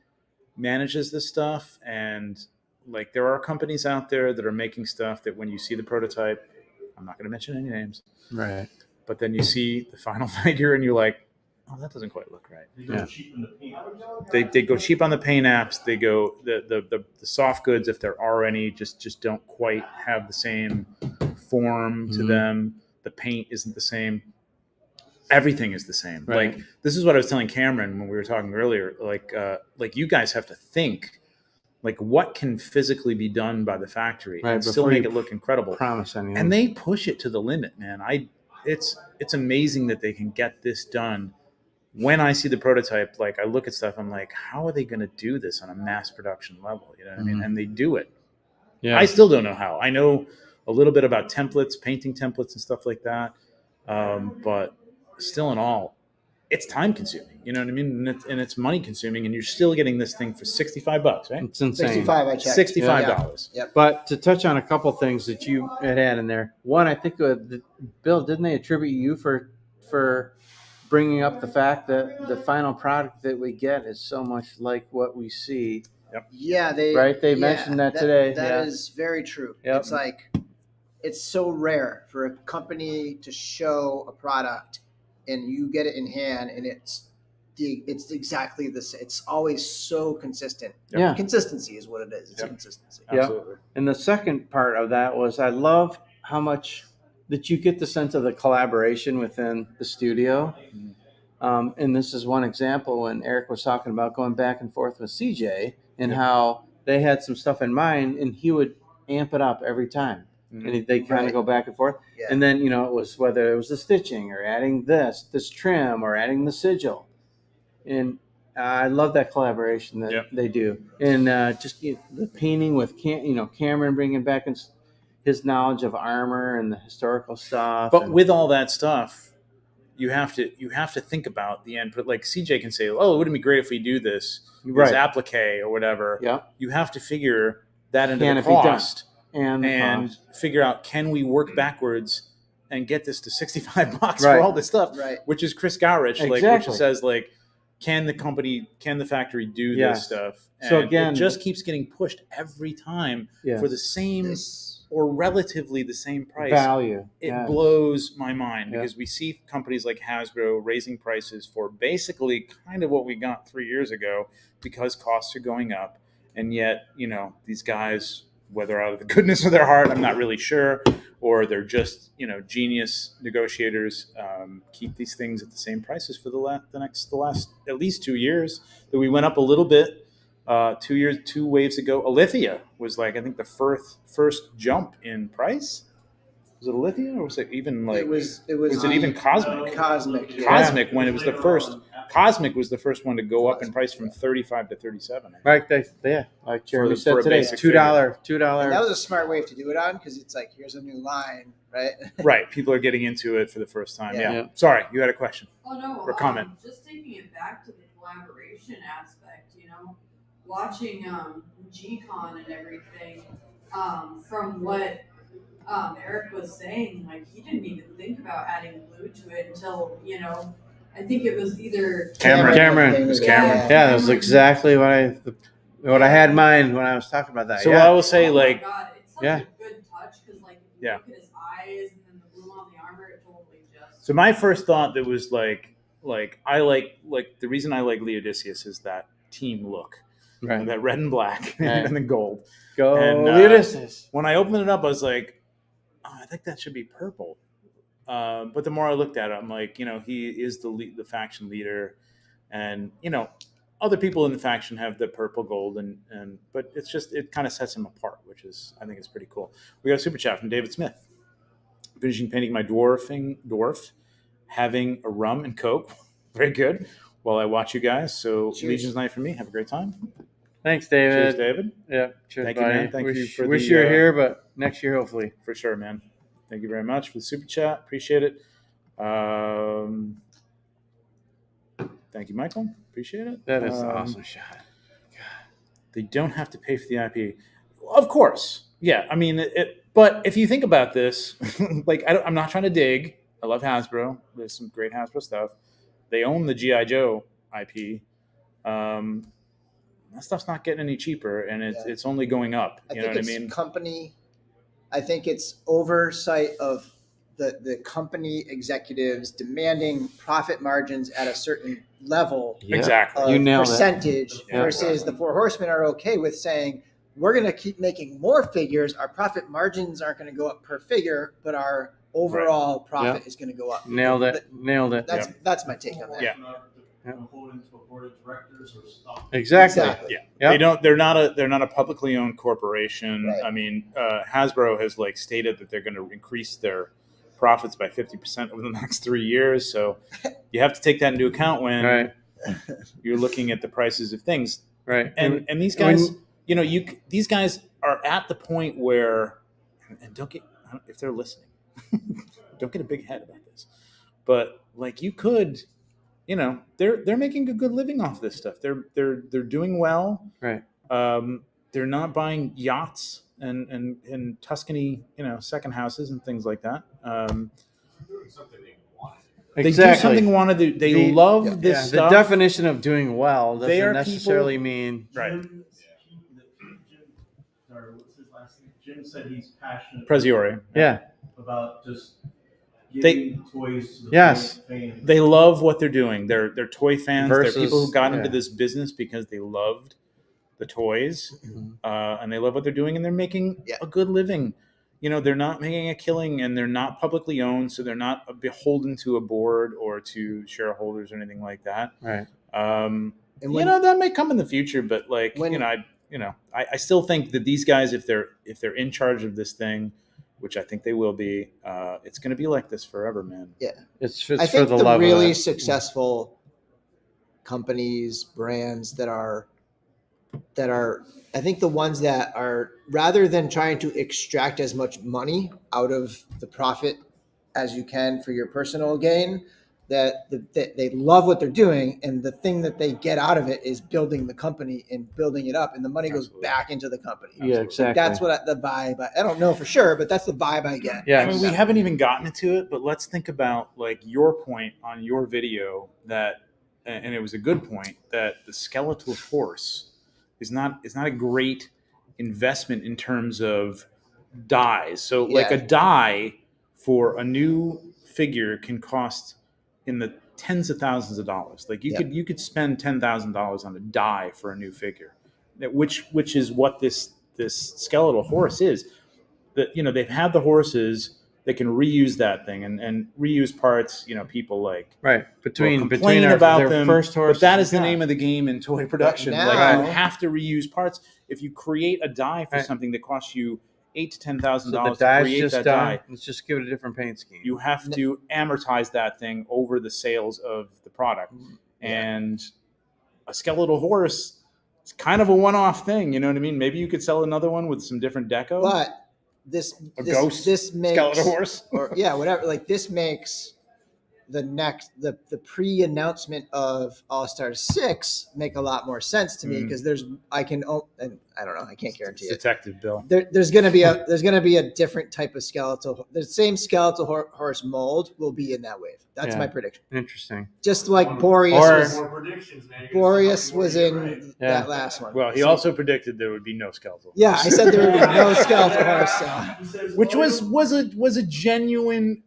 manages this stuff, and like there are companies out there that are making stuff that when you see the prototype, I'm not going to mention any names, right. but then you see the final figure and you're like, oh, that doesn't quite look right. They go Yeah. cheap in the paint. They go cheap on the paint apps. They go the soft goods, if there are any, just don't quite have the same form to Mhm. them. The paint isn't the same. Everything is the same. Right. Like this is what I was telling Cameron when we were talking earlier. Like you guys have to think, like what can physically be done by the factory Right, and still before make you it look incredible. Promise anything. And they push it to the limit, man. It's amazing that they can get this done. When I see the prototype, like I look at stuff, I'm like, how are they going to do this on a mass production level? You know what I mean? Mhm. And they do it. yeah. I still don't know how. I know a little bit about templates, painting templates and stuff like that. But still in all, it's time consuming. You know what I mean? And it's money consuming, and you're still getting this thing for $65, right? It's insane. 65, I checked. $65. Yeah. But to touch on a couple things that you had in there, one, I think Bill, didn't they attribute you for bringing up the fact that the final product that we get is so much like what we see? Yeah, They mentioned that today. That Yeah. is very true. Yep. It's like it's so rare for a company to show a product and you get it in hand and it's exactly the same. It's always so consistent. Yeah. Consistency is what it is. It's Yep. consistency. Yeah. Absolutely. And the second part of that was I love how much that you get the sense of the collaboration within the studio. And this is one example when Eric was talking about going back and forth with CJ and how they had some stuff in mind and he would amp it up every time. Mhm. And they kind of Right. go back and forth. Yeah. And then, it was whether it was the stitching or adding this trim or adding the sigil. And I love that collaboration that Yep. they do. And just the painting with Cameron bringing back his knowledge of armor and the historical stuff. But and, with all that stuff, you have to think about the end. But like CJ can say, "Oh, it would be great if we do this right, applique or whatever." yeah, You have to figure that into Can the it be done? cost and and figure out, can we work backwards and get this to $65 Right. for all this stuff? Right. Which is Chris Garich, which Exactly. says like, can the factory do Yes. this stuff? And So again- it just keeps getting pushed every time yeah, for the same This or relatively the same price. value. It yeah. blows my mind Yeah. because we see companies like Hasbro raising prices for basically kind of what we got 3 years ago because costs are going up. And yet, these guys, whether out of the goodness of their heart, I'm not really sure, or they're just, genius negotiators, keep these things at the same prices for the last at least 2 years. That we went up a little bit. 2 waves ago, Alithia was like, I think the first jump in price. Was it Alithia or was it even like it was was it even Cosmic? Cosmic. Yeah. Cosmic when it was the first Cosmic was the first one to go up in price from 35 to 37. Right, like Jeremy For said a today, basic $2. And that was a smart way to do it on because it's like, here's a new line, right? Right, people are getting into it for the first time. Yeah. Yeah. Sorry, you had a question. Oh no, or comment. Just taking it back to the collaboration aspect, watching G-Con and everything, from what Eric was saying, like he didn't even think about adding glue to it until, I think it was either Cameron. It was Cameron. Yeah, that was exactly what I had in mind when I was talking about that. So yeah. I will say, oh like, my God, it's such Yeah. a good touch because, like, if you look at his eyes and then the blue on the armor, it totally just. So my first thought that was like I like the reason I like Leodicius is that team look, Right. that red and black Right. and the gold. Go And, Ulysses. When I opened it up, I was like, oh, I think that should be purple. But the more I looked at it, I'm like, he is the faction leader, and other people in the faction have the purple gold, but it's just, it kind of sets him apart, which is, I think, is pretty cool. We got a super chat from David Smith. Finishing painting my dwarf, having a rum and Coke, very good, while I watch you guys. So Cheers. Legion's night for me. Have a great time. Thanks, David. Cheers, David. Yeah, cheers, Thank you, buddy. man. Thank you for wish the, you were here, but next year, hopefully. For sure, man. Thank you very much for the super chat. Appreciate it. Thank you, Michael. Appreciate it. That is an awesome shot. They don't have to pay for the IP. Of course. Yeah. I mean, but if you think about this, like, I'm not trying to dig. I love Hasbro. There's some great Hasbro stuff. They own the G.I. Joe IP. That stuff's not getting any cheaper, and it's only going up. You know what I mean? I think it's oversight of the company executives demanding profit margins at a certain level. Yeah. Exactly. Of You nailed it. percentage Yeah. versus the Four Horsemen are okay with saying, we're going to keep making more figures. Our profit margins aren't going to go up per figure, but our overall profit is going to go up. Nailed it. That's my take on that. Yeah. Exactly. Yeah. They're not a publicly owned corporation. Right. I mean, Hasbro has stated that they're going to increase their profits by 50% over the next 3 years. So you have to take that into account when you're looking at the prices of things. Right. And these guys, these guys are at the point where, and don't get, if they're listening, don't get a big head about this, but you could, they're making a good living off this stuff. They're doing well. Right. They're not buying yachts and Tuscany, second houses and things like that. Doing something they wanted. They do something wanted to. They love this stuff. The definition of doing well They doesn't are necessarily people- mean Right. What's his last name? Jim said he's passionate Preziori. about just They- giving toys to the Yes. fans. They love what they're doing. They're toy fans. Versus- they're people who got into this business because they loved the toys, and they love what they're doing, and they're making a good living. They're not making a killing, and they're not publicly owned, so they're not beholden to a board or to shareholders or anything like that. right. That may come in the future, but I still think that these guys, if they're in charge of this thing, which I think they will be, it's going to be like this forever, man. Yeah. It's I for think the the love really of it. successful companies, brands that are, I think the ones that are, rather than trying to extract as much money out of the profit as you can for your personal gain, that they love what they're doing, and the thing that they get out of it is building the company and building it up, and the money goes back into the company. Yeah, exactly. That's what the vibe. I don't know for sure, but that's the vibe I get. Yeah. I mean, we haven't even gotten into it, but let's think about your point on your video that, and it was a good point, that the skeletal horse is not a great investment in terms of dies. So a die for a new figure can cost in the tens of thousands of dollars. You could spend $10,000 on a die for a new figure, which is what this skeletal horse is. That they've had the horses. They can reuse that thing and reuse parts. People between about their them, first horse, but that is the name of the game in toy production. Now- You have to reuse parts. If you create a die for something that costs you $8,000 to $10,000 So the to die's create just that done. die, Let's just give it a different paint scheme. you have to amortize that thing over the sales of the product. and a skeletal horse, it's kind of a one-off thing. You know what I mean? Maybe you could sell another one with some different deco. But this ghost makes skeletal horse, or whatever. Like this makes the pre-announcement of All-Star 6 make a lot more sense to me because and I don't know, I can't guarantee it. Detective Bill. There's gonna be a different type of skeletal. The same skeletal horse mold will be in that wave. That's my prediction. Interesting. Just like Boreas More predictions, man. Boreas was in Right. that last one. Well, he also predicted there would be no skeletal. Yeah, I said there would be no skeletal horse. So. He says, Which was a genuine,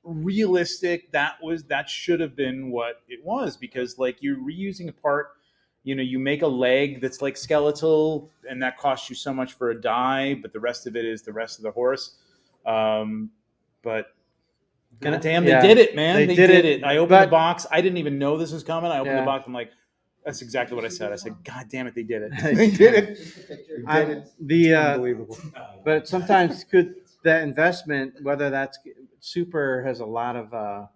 realistic. That should have been what it was, because like you're reusing a part. You know, you make a leg that's like skeletal, and that costs you so much for a die, but the rest of it is the rest of the horse. But God damn, they did it, man. They did it. I opened the box. I didn't even know this was coming. I opened the box. I'm like, that's exactly what I said. I said, God damn it, they did it. They did it. Unbelievable. But sometimes that investment, whether that's Super has a lot of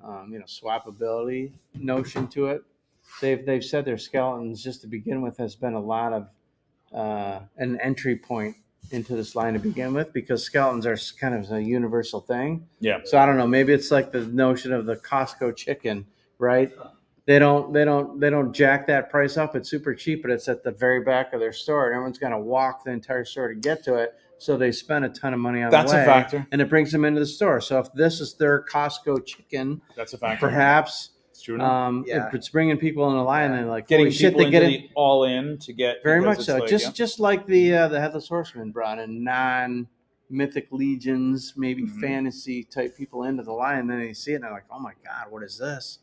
swappability notion to it. They've said their skeletons just to begin with has been a lot of an entry point into this line to begin with, because skeletons are kind of a universal thing. Yeah. So I don't know. Maybe it's like the notion of the Costco chicken, right? They don't jack that price up. It's super cheap, but it's at the very back of their store, and everyone's gonna walk the entire store to get to it. So they spend a ton of money on That's the way, a factor. and it brings them into the store. So if this is their Costco chicken, That's a factor. perhaps. It's true enough. If it's bringing people in a line and like Getting holy shit, people they get into it the all in to get very because much it's so. like, Just like the Headless Horseman brought in non-mythic legions, maybe fantasy type people into the line, and then they see it and they're like, oh my god, what is this?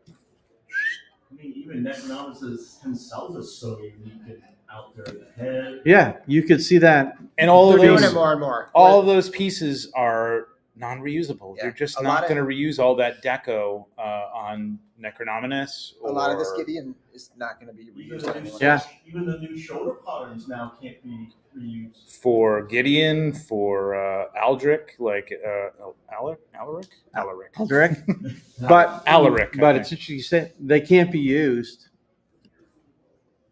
I mean, even Necronomicus himself is so unique and out there in the head. Yeah, you could see that. And all of They're doing those, it more and more. all of those pieces are non-reusable. Yeah. They're just A not lot going to reuse all that deco on Necronominus. A lot of this Gideon is not going to be reused on anyone Yeah. else. Even the new shoulder patterns now can't be reused. For Gideon, for Aldrich, like Alaric, Direct. But Alaric. But it's interesting you say they can't be used.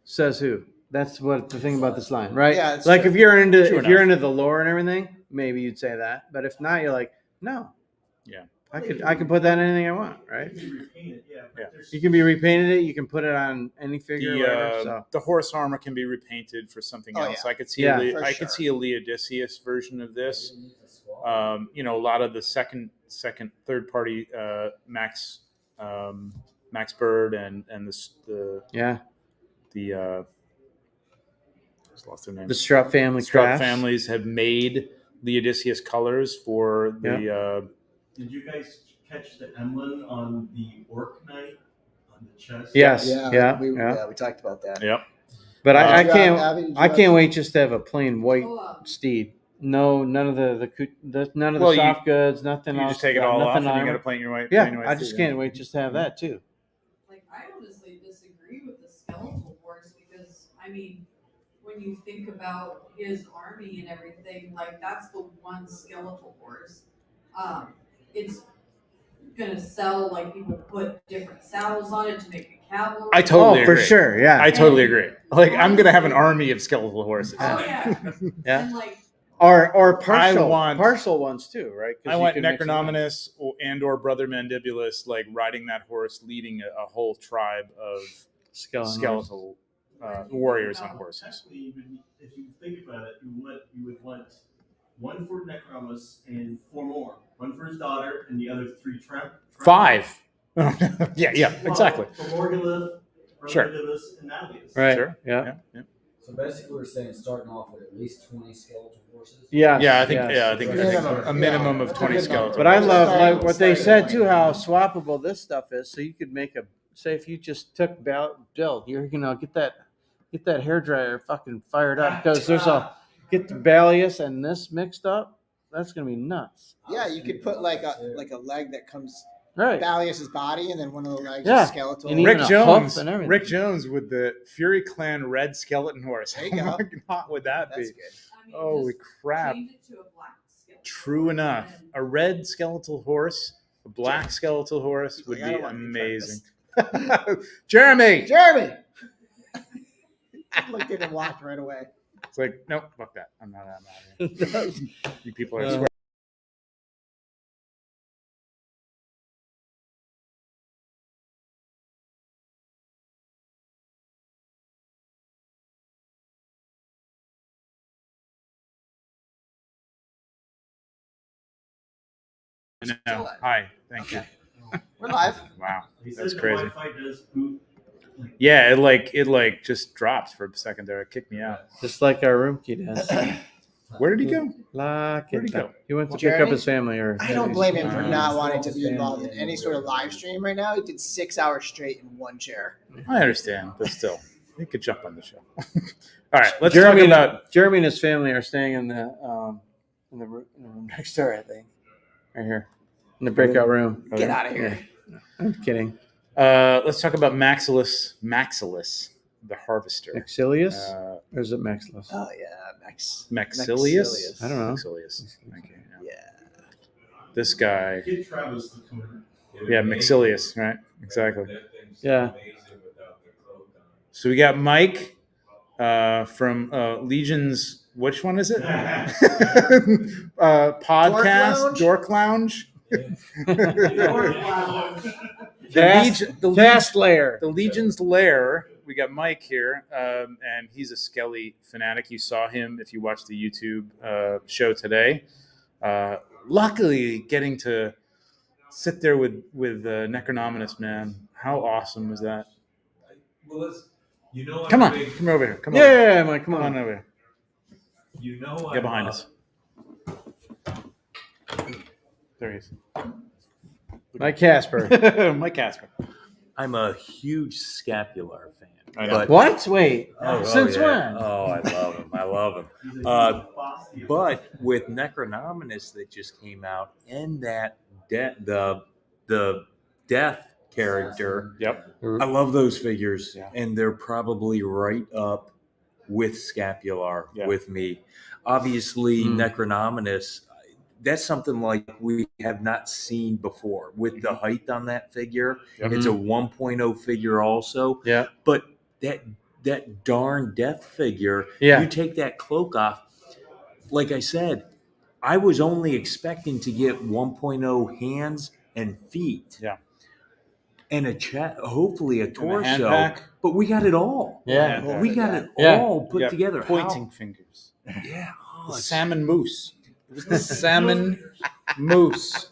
Says who? That's what the thing about this line, right? Yeah, it's like true. if you're into True you're enough. into the lore and everything, maybe you'd say that. But if not, you're like, no. Yeah. I could put that in anything I want, right? It can be repainted, yeah. But Yeah. there's- You can be repainted it. You can put it on any figure. whatever, so. The horse armor can be repainted for something Oh, else. yeah. I could see Yeah. For I sure. could see a Leodicius version of this. A lot of the third party Max Bird and the just lost their name. The Strutt family Strutt crafts. families have made the Odysseus colors for the Did you guys catch the emblem on the Orc Knight on the chest? Yes. We talked about that. Yep. But I Did you can't. have- Abby, did you I have- can't wait just to have a plain white Go up. steed. No, none of the none of the Well, soft goods. Nothing You else. just take it all off nothing and you armor. got to paint your white. Yeah, paint your white I just suit, can't wait just to have that too. Like, I honestly disagree with the skeletal horse because, I mean, when you think about his army and everything, like, that's the one skeletal horse. It's gonna sell, like, people put different saddles on it to make a cavalry. I totally for agree. sure. Yeah. I totally agree. Like I'm gonna have an army of skeletal horses. Oh, yeah. Yeah. And, like, or partial want- partial ones too, right? 'Cause I you want can mix them up. Necronominus or Brother Mandibulus, like riding that horse, leading a whole tribe of skeletal warriors on horses. Actually, even if you think about it, you would want one for Necronomicus and 4 more. One for his daughter and the other 3 tramp. 5. yeah, exactly. For Morgulith, Sure. Relativis, and Nalius. Right. Sure. Yeah. So basically, we're saying starting off with at least 20 skeletal horses. Yes, Yeah, I think Minimum. a minimum of That's a 20 good skeletons. But I love Starting- like what they starting said too, how swappable this stuff is. So you could make say if you just took Bill, you're gonna get that hairdryer fucking fired up because there's get the Balius and this mixed up. That's gonna be nuts. Yeah, you could put like a leg that comes Right. Balius's body, and then one of the legs Yeah. is skeletal. And even Rick a Jones, hoof and everything. Rick Jones with the Fury Clan red skeleton horse. There you How go. hot would that That's be? good. I mean, Holy just crap! change it to a black skeletal True horse enough. and- A red skeletal horse, a black skeletal horse would Like, I be don't want to be part of amazing. this. Jeremy. Jeremy. I looked at him and walked right away. It's like, nope, fuck that. I'm not out here. You people are swearing. No. Hi. Thank you. We're live. Wow. He That's said the crazy. Wi-Fi does boot. Yeah, it just dropped for a second there. It kicked me out. Just like our room key does. Where did he go? Lock Where'd it he go? up. He went to pick Jeremy? up his family. Or I don't blame him for Uh, not wanting to be involved in any sort of live stream right now. He did 6 hours straight in one chair. I understand, but still, he could jump on the show. All right, let's Jeremy, talk about. Jeremy and his family are staying in the room next door, I think. Right here. In the breakout room. Get out of here. I'm kidding. Let's talk about Maxillius the Harvester. Maxillius? Uh, Or is it Maxillius? Oh yeah, Maxillius? Maxillius. I don't know. Maxillius. Thank you. Yeah. Yeah. This guy. Get Travis the corner. Yeah, Maxillius, right? Exactly. Yeah. So we got Mike from Legions. Which one is it? Podcast Dork Lounge. Cast layer. The Legion's Lair. We got Mike here, and he's a Skelly fanatic. You saw him if you watched the YouTube show today. Luckily, getting to sit there with Necronominus, man. How awesome was that? Well, you know, Come on, come over here. Come on. Yeah, Mike, come Come on. on over here. You know, Get behind us. There he is. Mike Casper. Mike Casper. I'm a huge scapular fan. I know. But, What? Wait. oh, Since yeah. when? Oh, I love him. I love him. He's a boss. But with Necronominus that just came out and that the death character, Yep. I love those figures, Yeah. and they're probably right up with Scapular Yeah. with me. Obviously, Mm. Necronominus, that's something like we have not seen before with the height on that figure. Yep. It's a 1.0 figure also, Yeah. but that darn death figure, Yeah. you take that cloak off. Like I said, I was only expecting to get 1.0 hands and feet. Yeah. And a chest, hopefully a And a hand torso, pack. but we got it all. Yeah. Yeah. We got it Yeah. all put Yeah. together. Pointing fingers. How- yeah. Oh, The it's- salmon moose. It was the salmon moose.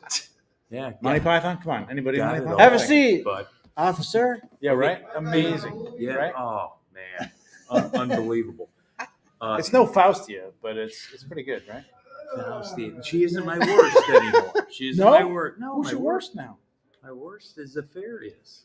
yeah. Monty Python? Come on. Anybody? got Monty it Python? all. Have a seat. But Officer. Yeah, right? Amazing. yeah. Right? Oh man. Unbelievable. It's no Faustia, but it's pretty good, right? Faustina. She isn't my worst anymore. She isn't No? my worst. No, Who's my your worst now? My worst is Zephyrius.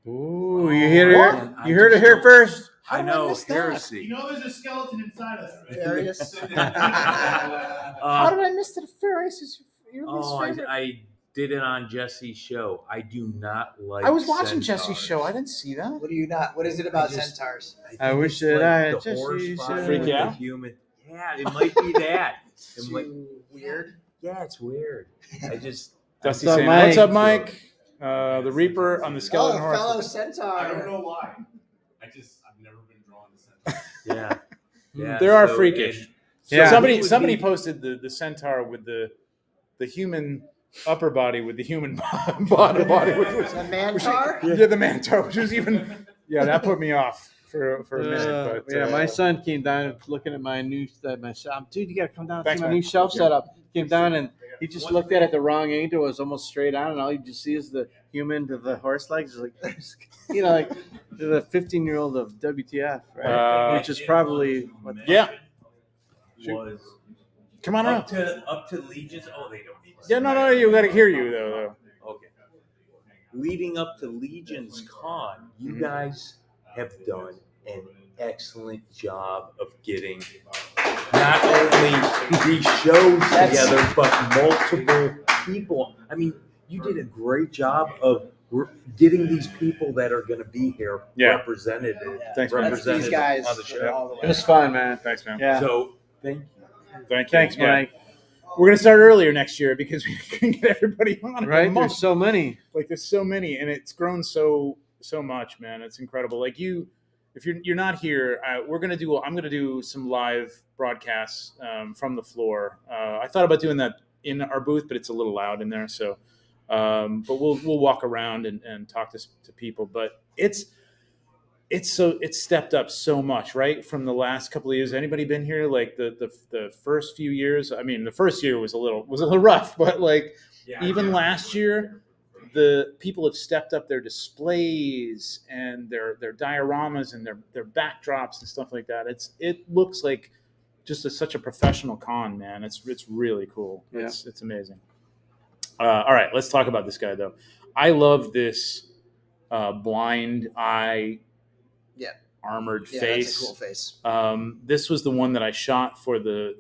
Ooh, you heard it. What? Here. You heard it here first. How I did I know miss that? heresy. You know there's a skeleton inside of that. Various. How did I miss the Furious? Your least Oh, favorite. I did it on Jesse's show. I do not like. I was watching centaurs. Jesse's show. I didn't see that. What do you not? What is it about I just- centaurs? think I wish it's that I had the Jesse's horse show. body Freak with you the out? human. Yeah, it might be that. It might, Too weird. yeah, it's weird. I just. Dusty What's up, saying, Mike? "What's up, Mike?" The Reaper on the Oh, skeleton horse. fellow I don't centaur. know why. I've never been drawn to centaur. Yeah. Yeah. They are so- freakish. and- So Yeah. somebody It would somebody be- posted the centaur with the human upper body with the human body, which was The mantar? yeah, the mantar, which was even that put me off for a minute. But yeah, my son came down looking at my new my shop. Dude, you got to come down and Thanks, see my man. new shelf setup. Came down and he just looked at it the wrong angle. It was almost straight on, and all you just see is the human to the horse legs. Like, like the 15-year-old of WTF, right? Which is probably what. yeah, Was come on up out. up to Legions. Oh, they don't need. Yeah, no, you got to hear you though. Okay. Leading up to Legions Con, you Mhm. guys have done an excellent job of getting not only these shows together, but multiple people. I mean, you did a great job of getting these people that are going to be here Yeah. represented. Thanks, man. That's represented these guys on the show. all the It way. was fun, man. Thanks, man. Yeah. So thank you. Thank you. Thanks, Yeah. Mike. we're gonna start earlier next year because we can get everybody on. Right? There's so many. Like there's so many, and it's grown so much, man. It's incredible. Like if you're not here, I'm gonna do some live broadcasts from the floor. I thought about doing that in our booth, but it's a little loud in there. So, but we'll walk around and talk to people. But it's stepped up so much, right? From the last couple of years. Anybody been here? Like the first few years. I mean, the first year was a little rough, but like even last year, the people have stepped up their displays and their dioramas and their backdrops and stuff like that. It looks like just such a professional con, man. It's really cool. Yeah. It's amazing. All right, let's talk about this guy though. I love this blind eye. Yeah. Armored Yeah, face. that's a cool face. This was the one that I shot for the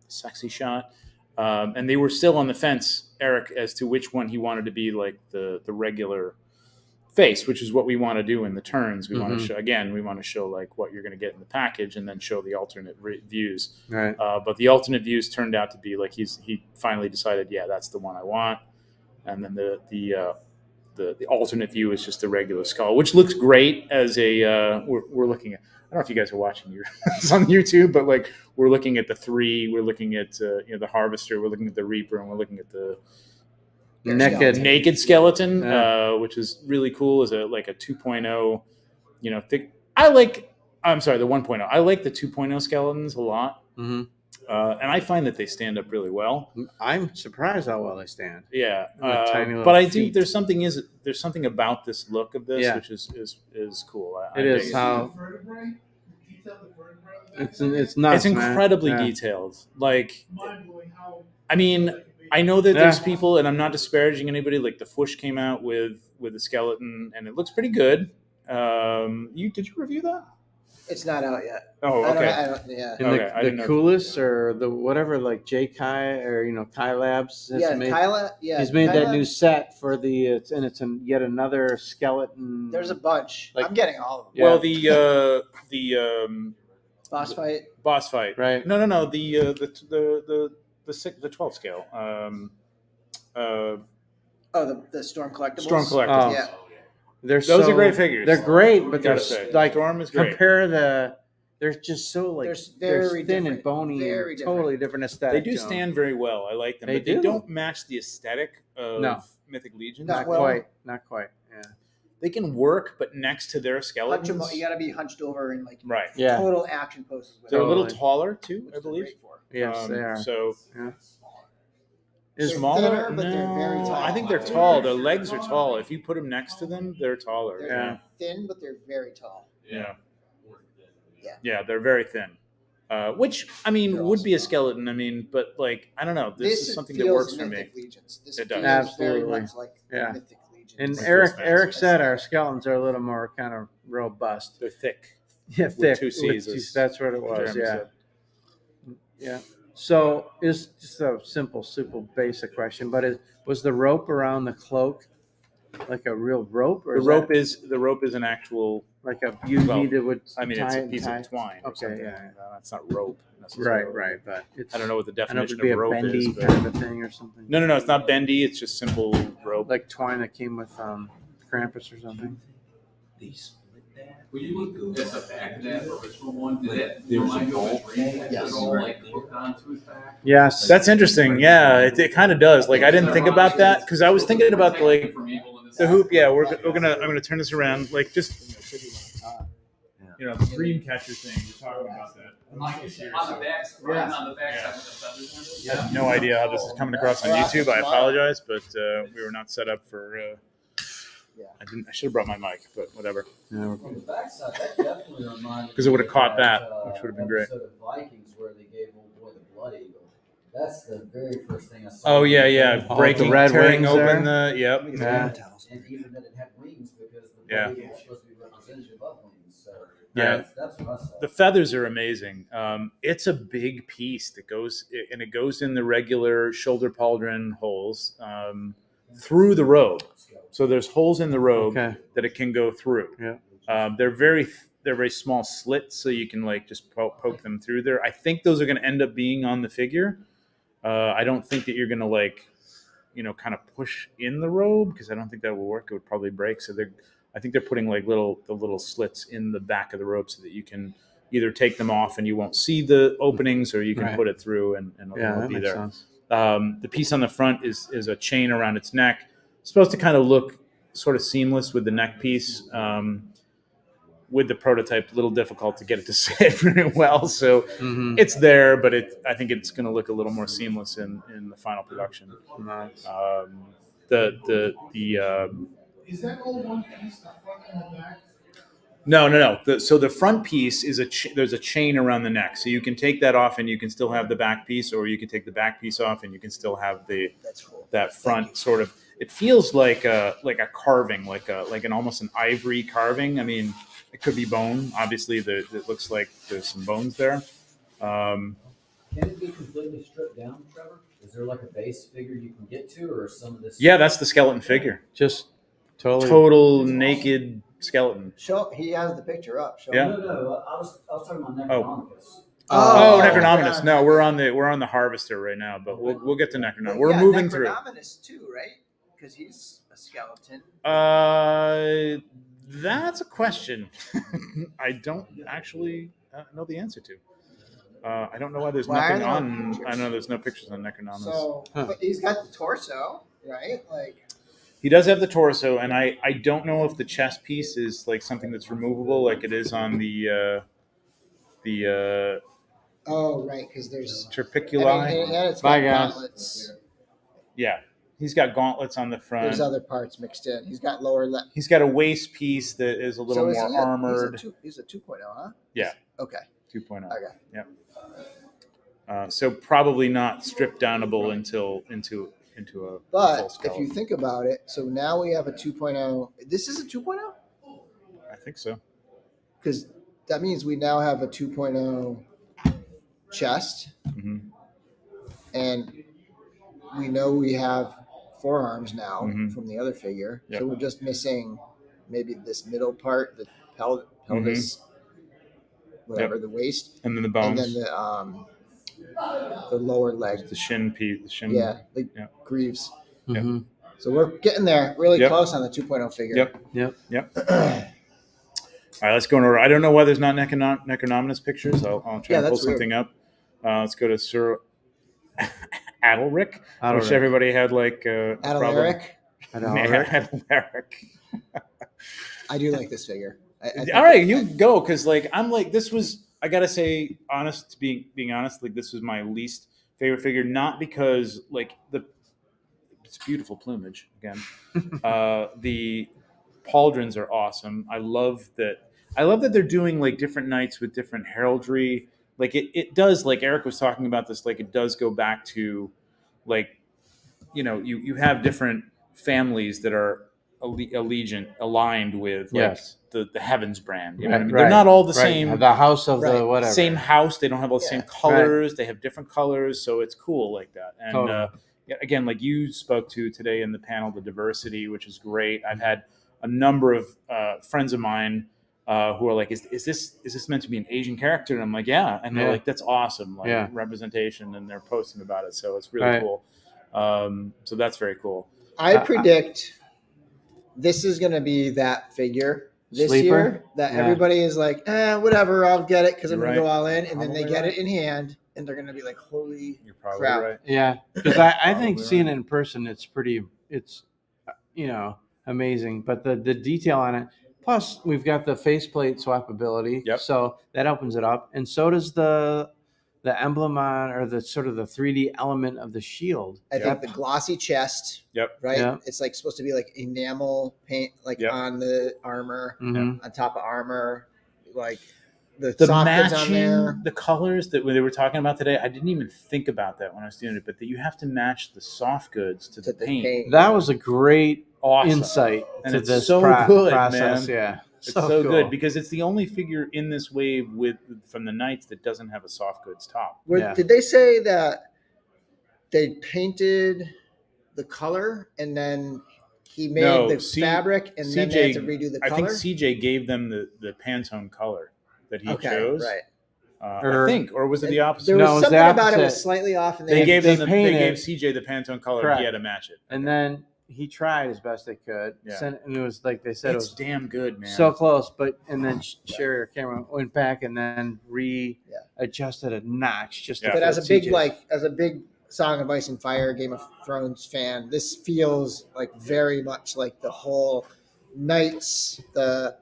sexy shot, and they were still on the fence, Eric, as to which one he wanted to be like the regular face, which is what we want to do in the turns. We want to show again. We want to show like what you're going to get in the package, and then show the alternate views. Right. But the alternate views turned out to be like he finally decided, yeah, that's the one I want, and then the alternate view is just the regular skull, which looks great as a we're looking at. I don't know if you guys are watching it's on YouTube, but like we're looking at the 3, we're looking at the Harvester, we're looking at the Reaper, and we're looking at the naked skeleton, which is really cool as a 2.0, thick. I'm sorry, the 1.0. I like the 2.0 skeletons a lot. Mm-hmm. And I find that they stand up really well. I'm surprised how well they stand. Yeah, tiny little but I do. feet. There's something about this look of this which is cool. It is how it's nuts. It's incredibly man. detailed. Like, I mean, I know that there's people, and I'm not disparaging anybody. Like the Fush came out with a skeleton, and it looks pretty good. Did you review that? It's not out yet. Oh, okay. I don't, yeah. And Okay, the coolest or the whatever, like J Kai or Kai Labs has made. He's made that new set for it's yet another skeleton. There's a bunch. Like- I'm getting all of them. Yeah. Well, the Boss fight. boss fight. Right. No. The 12 scale. The Storm Collectibles. Storm Collectibles. Oh. Yeah. Those are great figures. They're great, but they're Gotta say, like Storm is great. they're just so like They're they're very thin different. and bony, Very and totally different They aesthetic. do to 'em. stand very well. I like them. They But they do. don't match the aesthetic of No. Mythic Legions. No. Not Well- quite. Not quite. Yeah. They can work, but next to their Hunch 'em- skeletons. you got to be hunched over in Right. Yeah. total action poses. With They're a them, little Totally. taller too, which I they're believe. great for. Yes, they are. So Yeah. They're smaller, thinner, but they're very tall. I think they're tall. Their legs are tall. If you put them next to them, they're taller. They're Yeah. thin, but they're very tall. Yeah, they're very thin. Which I mean They're would be a awesome. skeleton. I mean, but like I don't know. This is something that feels works for me. Mythic Legions. This It does. feels Absolutely. very much like Yeah. Mythic Legions. And It Eric feels fancy. said our skeletons are a little more kind of robust. They're thick. Yeah, thick. two C's, as That's what it was. Jeremy Yeah. said. Yeah. So it's just a simple basic question, but was the rope around the cloak like a real rope, or The rope is an actual. like a you Well, needed would? I mean, it's tie a and piece tie? of twine. Or Okay, something. yeah. That's not rope. necessarily. Right. But it's, I don't know what the I know it definition would be of a rope bendy is. But... kind of a thing or something. No, it's not bendy. It's just simple rope. Like twine that came with Krampus or something. They split that. Will you look at the back of that original one? Did that There's remind a you of bolt. a dream? Yes. Is it all like hooked onto his back? Yes. That's interesting. Yeah, it kind of does. Like I didn't think about that because I was thinking about like the hoop. Yeah, I'm gonna turn this around. Like just the dream catcher thing. We're talking about that. On the back, right on the back side with the feathers. I have no idea how this is coming across on YouTube. I apologize, but we were not set up for. I should have brought my mic, but whatever. On the backside, that definitely reminded 'Cause it would have me caught of that, which would have been great. episode of Vikings where they gave old boy the Blood Eagle. That's the very first thing I saw. Oh yeah. Oh, Breaking, the red tearing wings open the. Yep. Yeah. And even that it had wings because the Yeah. Blood Eagle was supposed to be representative of wings. So Yeah. that's what I saw. The feathers are amazing. It's a big piece that goes in the regular shoulder pauldron holes through the robe. So there's holes in the robe Okay. that it can go through. Yeah. They're very small slits, so you can like just poke them through there. I think those are going to end up being on the figure. I don't think that you're gonna like, kind of push in the robe because I don't think that will work. It would probably break. So I think they're putting like the little slits in the back of the robe so that you can either take them off and you won't see the openings, or you can Right. put it through and it'll that be makes there. sense. The piece on the front is a chain around its neck. It's supposed to kind of look sort of seamless with the neck piece. With the prototype, a little difficult to get it to sit very well. So Mm-hmm. it's there, but I think it's going to look a little more seamless in the final production. Nice. Is that all one piece, the front and the back? No. So the front piece is there's a chain around the neck, so you can take that off and you can still have the back piece, or you can take the back piece off and you can still have That's cool. that front sort of. It feels like a carving, like an almost an ivory carving. I mean, it could be bone. Obviously, it looks like there's some bones there. Can it be completely stripped down, Trevor? Is there like a base figure you can get to, or some of this? Yeah, that's the skeleton figure. Just totally. Total naked skeleton. He has the picture up. Show Yeah. him. No. I was talking about Necronomicus. Oh, Oh, Necronomicus. yeah. No, we're on the Harvester right now, but we'll get to Necronomicus. But We're yeah, moving through. Necronomicus too, right? Because he's a skeleton. That's a question I don't actually know the answer to. I don't know why there's Why are nothing there no on. pictures? I know there's no pictures on Necronomicus. So, but he's got the torso, right? Like, He does have the torso, and I don't know if the chest piece is like something that's removable, like it is on the oh, right, because there's. Trapiculi. And it's Bye, got guys. gauntlets. Yeah, he's got gauntlets on the front. There's other parts mixed in. He's got lower left. He's got a waist piece that is a little more armored. He's a 2.0, huh? Yeah. Okay. 2.0. Okay. Yep. So probably not stripped downable into a full But if skeleton. you think about it, so now we have a 2.0. This is a 2.0? I think so. Because that means we now have a 2.0 chest, hmm and we know we have forearms now Mhm. from the other figure. Yep. So we're just missing maybe this middle part, the pelvis, whatever, the waist, And then the and bones, then the lower leg. the shin piece, the shin. Yeah, like Yeah. greaves. Mhm. So we're getting there really Yep. close on the 2.0 figure. Yep. All right, let's go in order. I don't know why there's not Necronominus pictures. I'll try Yeah, and pull that's weird. something up. Let's go to Sir Adalric. I wish Adalric. everybody had like a problem. Adalaric. Adalric. I do like this figure. I think All right, you go, because like I'm like this was. I gotta say, being honest, like this was my least favorite figure. Not because like it's beautiful plumage again. The pauldrons are awesome. I love that they're doing like different knights with different heraldry. Like it does, like Eric was talking about this, like it does go back to like, you have different families that are aligned with like Yes. the Heavensbrand. You know Right, what I mean? right, They're not all the right. same. The house of Right. the whatever. Same house. They don't have all the same Yeah. colors. They have different colors, so it's cool like that. And Totally. yeah, again, like you spoke to today in the panel, the diversity, which is great. I've had a number of friends of mine who are like, "Is this meant to be an Asian character?" And I'm like, "Yeah," and they're Yeah. like, "That's awesome, like Yeah. representation," and they're posting about it, so it's really Right. cool. So that's very cool. I predict this is going to be that figure this Sleeper? year that Yeah. everybody is like, whatever, I'll get it because I'm You're going to go right. all in. And then they Probably get right. it in hand and they're going to be like, holy You're probably crap. right. Yeah, because I think Probably seeing right. it in person, it's amazing. But the detail on it, plus we've got the faceplate swappability, Yep. so that opens it up, and so does the emblem on, or the sort of the 3D element of the shield. I think the glossy chest, Yep. right? Yeah. It's like supposed to be like enamel paint, like Yep. on the armor, Mhm. on top of armor, like the The soft goods on there. matching, the colors that they were talking about today, I didn't even think about that when I was doing it, but that you have to match the soft goods to the paint. That was a great Awesome. insight And to it's this so good, process. man. Yeah, It's so cool. good because it's the only figure in this wave from the Knights that doesn't have a soft goods top. Yeah. Did they say that they painted the color and then he made No, the fabric and then they had to redo the I color? think CJ gave them the Pantone color that he chose. Right. I think, or was it the opposite? There No, it was was something the about it was opposite. slightly off, and They gave they CJ the Pantone color. Correct. He had to match it, And then he tried as best they could. Yeah. And it was like they said, it's it was damn good, man. so close. And then Sherry or Cameron went back and then readjusted a notch just to Yeah. But fit as a big CJ's. as a big Song of Ice and Fire, Game of Thrones fan, this feels like very much like the whole Knights, the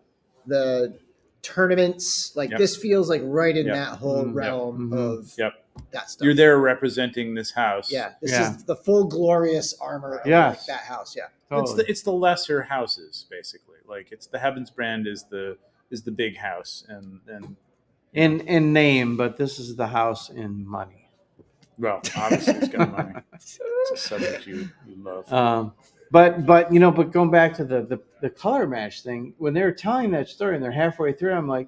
tournaments. Like Yep. this feels like right in Yep. that whole Yep. realm Mhm. of Yep. that stuff. You're there representing this house. Yeah, this Yeah. is the full glorious armor of Yes. like that house. Yeah, Totally. It's the lesser houses basically. Like it's the Heavensbrand is the big house and in name, but this is the house in money. well obviously it's got money. It's a subject you love. But going back to the color match thing, when they were telling that story and they're halfway through, I'm like,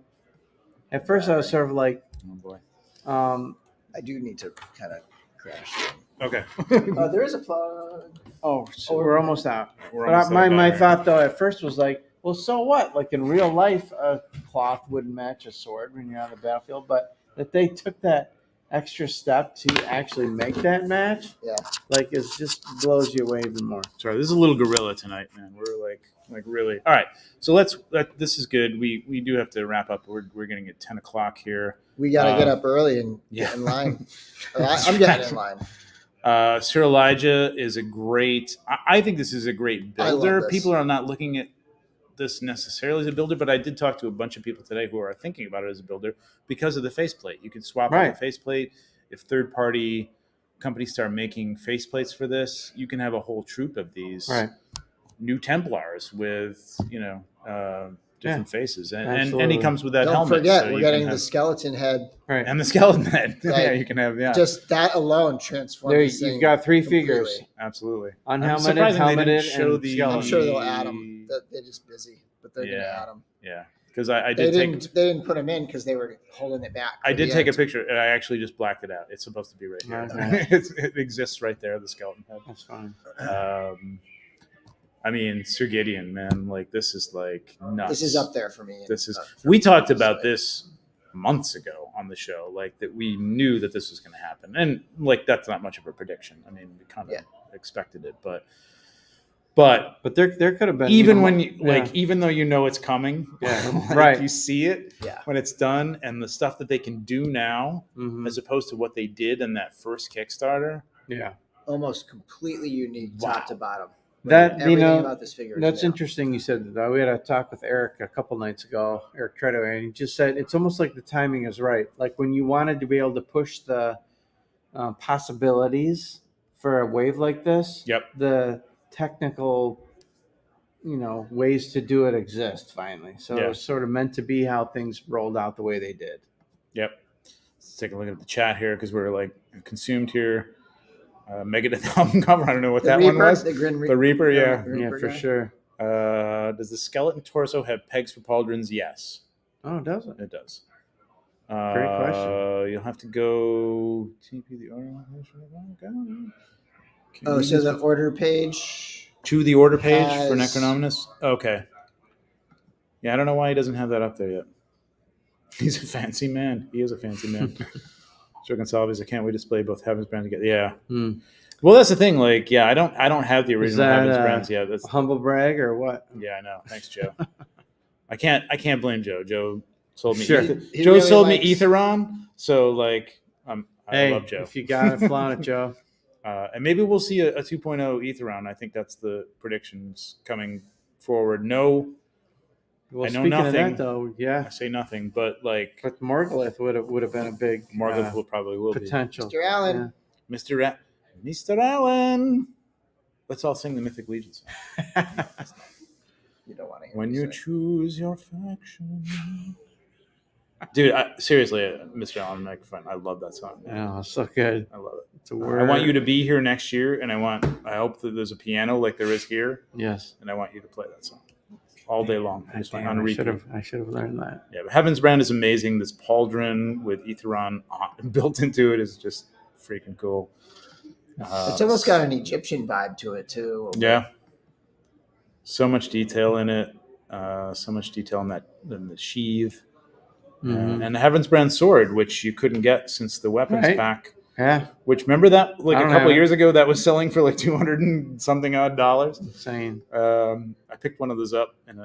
at first I was sort of like, Oh boy. I do need to kind of crash. Okay. There is a plug. so we're almost out. We're But almost my out. thought though at first was like, well, so what? Like in real life, a cloth wouldn't match a sword when you're on the battlefield, but that they took that extra step to actually make that match, like it just blows you away even more. Sorry, this is a little gorilla tonight, man. We're like really. All right, so this is good. We do have to wrap up. We're getting at 10 o'clock here. We got to get up early and get in line. I'm getting in line. Sir Elijah is a great. I think this is a great I love builder. this. People are not looking at this necessarily as a builder, but I did talk to a bunch of people today who are thinking about it as a builder because of the faceplate. You can swap out the faceplate. If third-party companies start making faceplates for this, you can have a whole troop of these new Templars with different faces, and he comes with that Don't helmet. forget, so we're you getting can the have- skeleton head. Right. and the skeleton head. Like, yeah, you can have Just that alone transforms. There, this thing you've got three completely. figures: Absolutely. unhelmeted, surprised they didn't helmeted, show and the- skeleton. I'm sure they'll add them. They're just busy, but they're gonna add them. Yeah, because I They did take. didn't put them in because they were holding it back. I for did the take a end. picture, and I actually just blacked it out. It's supposed to be right here. Okay. it exists right there, the skeleton head. That's fine. I mean, Sir Gideon, man, like this is like nuts. This is up there for me. This is. We talked about this months ago on the show, like that we knew that this was going to happen, and like that's not much of a prediction. I mean, we kind of expected it, but there could have been even when you even though you know it's coming, like, right, you see it when it's done, and the stuff that they can do now, as opposed to what they did in that first Kickstarter, almost completely unique top to bottom. That Everything about this figure. That's is new. interesting. You said that. We had a talk with Eric a couple nights ago, Eric Treadway, and he just said it's almost like the timing is right. Like when you wanted to be able to push the possibilities for a wave like this. The technical, ways to do it exist finally. So it was sort of meant to be how things rolled out the way they did. Let's take a look at the chat here because we're like consumed here. Megadeth album cover. I don't know what that one was. The Reaper, yeah. Yeah, for sure. Does the skeleton torso have pegs for pauldrons? Yes. Oh, does it? It does. Great question. You'll have to go TP the order. So the order page. To the order page for has- Necronominus? Okay. Yeah, I don't know why he doesn't have that up there yet. He's a fancy man. He is a fancy man. Joe Gonsalves, I can't wait to display both Heavensbrand together. Yeah. Well, that's the thing. Like, I don't have the original Heavensbrands yet. That's humble brag or what? Yeah, I know. Thanks, Joe. I can't blame Joe. Joe sold me. Sure. Joe really sold me Etheron. So like, I love Joe. If you got it, flaunt it, Joe. And maybe we'll see a 2.0 Etheron. I think that's the predictions coming forward. No. Well, I know speaking nothing. of that, though, I say nothing, but Morgulith would have been a big Morgulith probably will potential. Mr. Allen, Mr. Allen. Let's all sing the Mythic Legions. You don't want to hear When me you say. choose your faction, dude. Seriously, Mr. Allen microphone. I love that song. Oh, so good. I love it. It's a word. I want you to be here next year, and I hope that there's a piano like there is here. Yes. And I want you to play that song all day long. I should have learned that. Yeah, but Heavensbrand is amazing. This pauldron with Etheron built into it is just freaking cool. It's almost got an Egyptian vibe to it too. Yeah. So much detail in it. So much detail in the sheath. Mhm. And the Heavensbrand sword, which you couldn't get since the weapons Right. pack. Yeah, Which remember that like I a don't couple have of it. years ago that was selling for like 200 and something odd dollars. insane. I picked one of those up in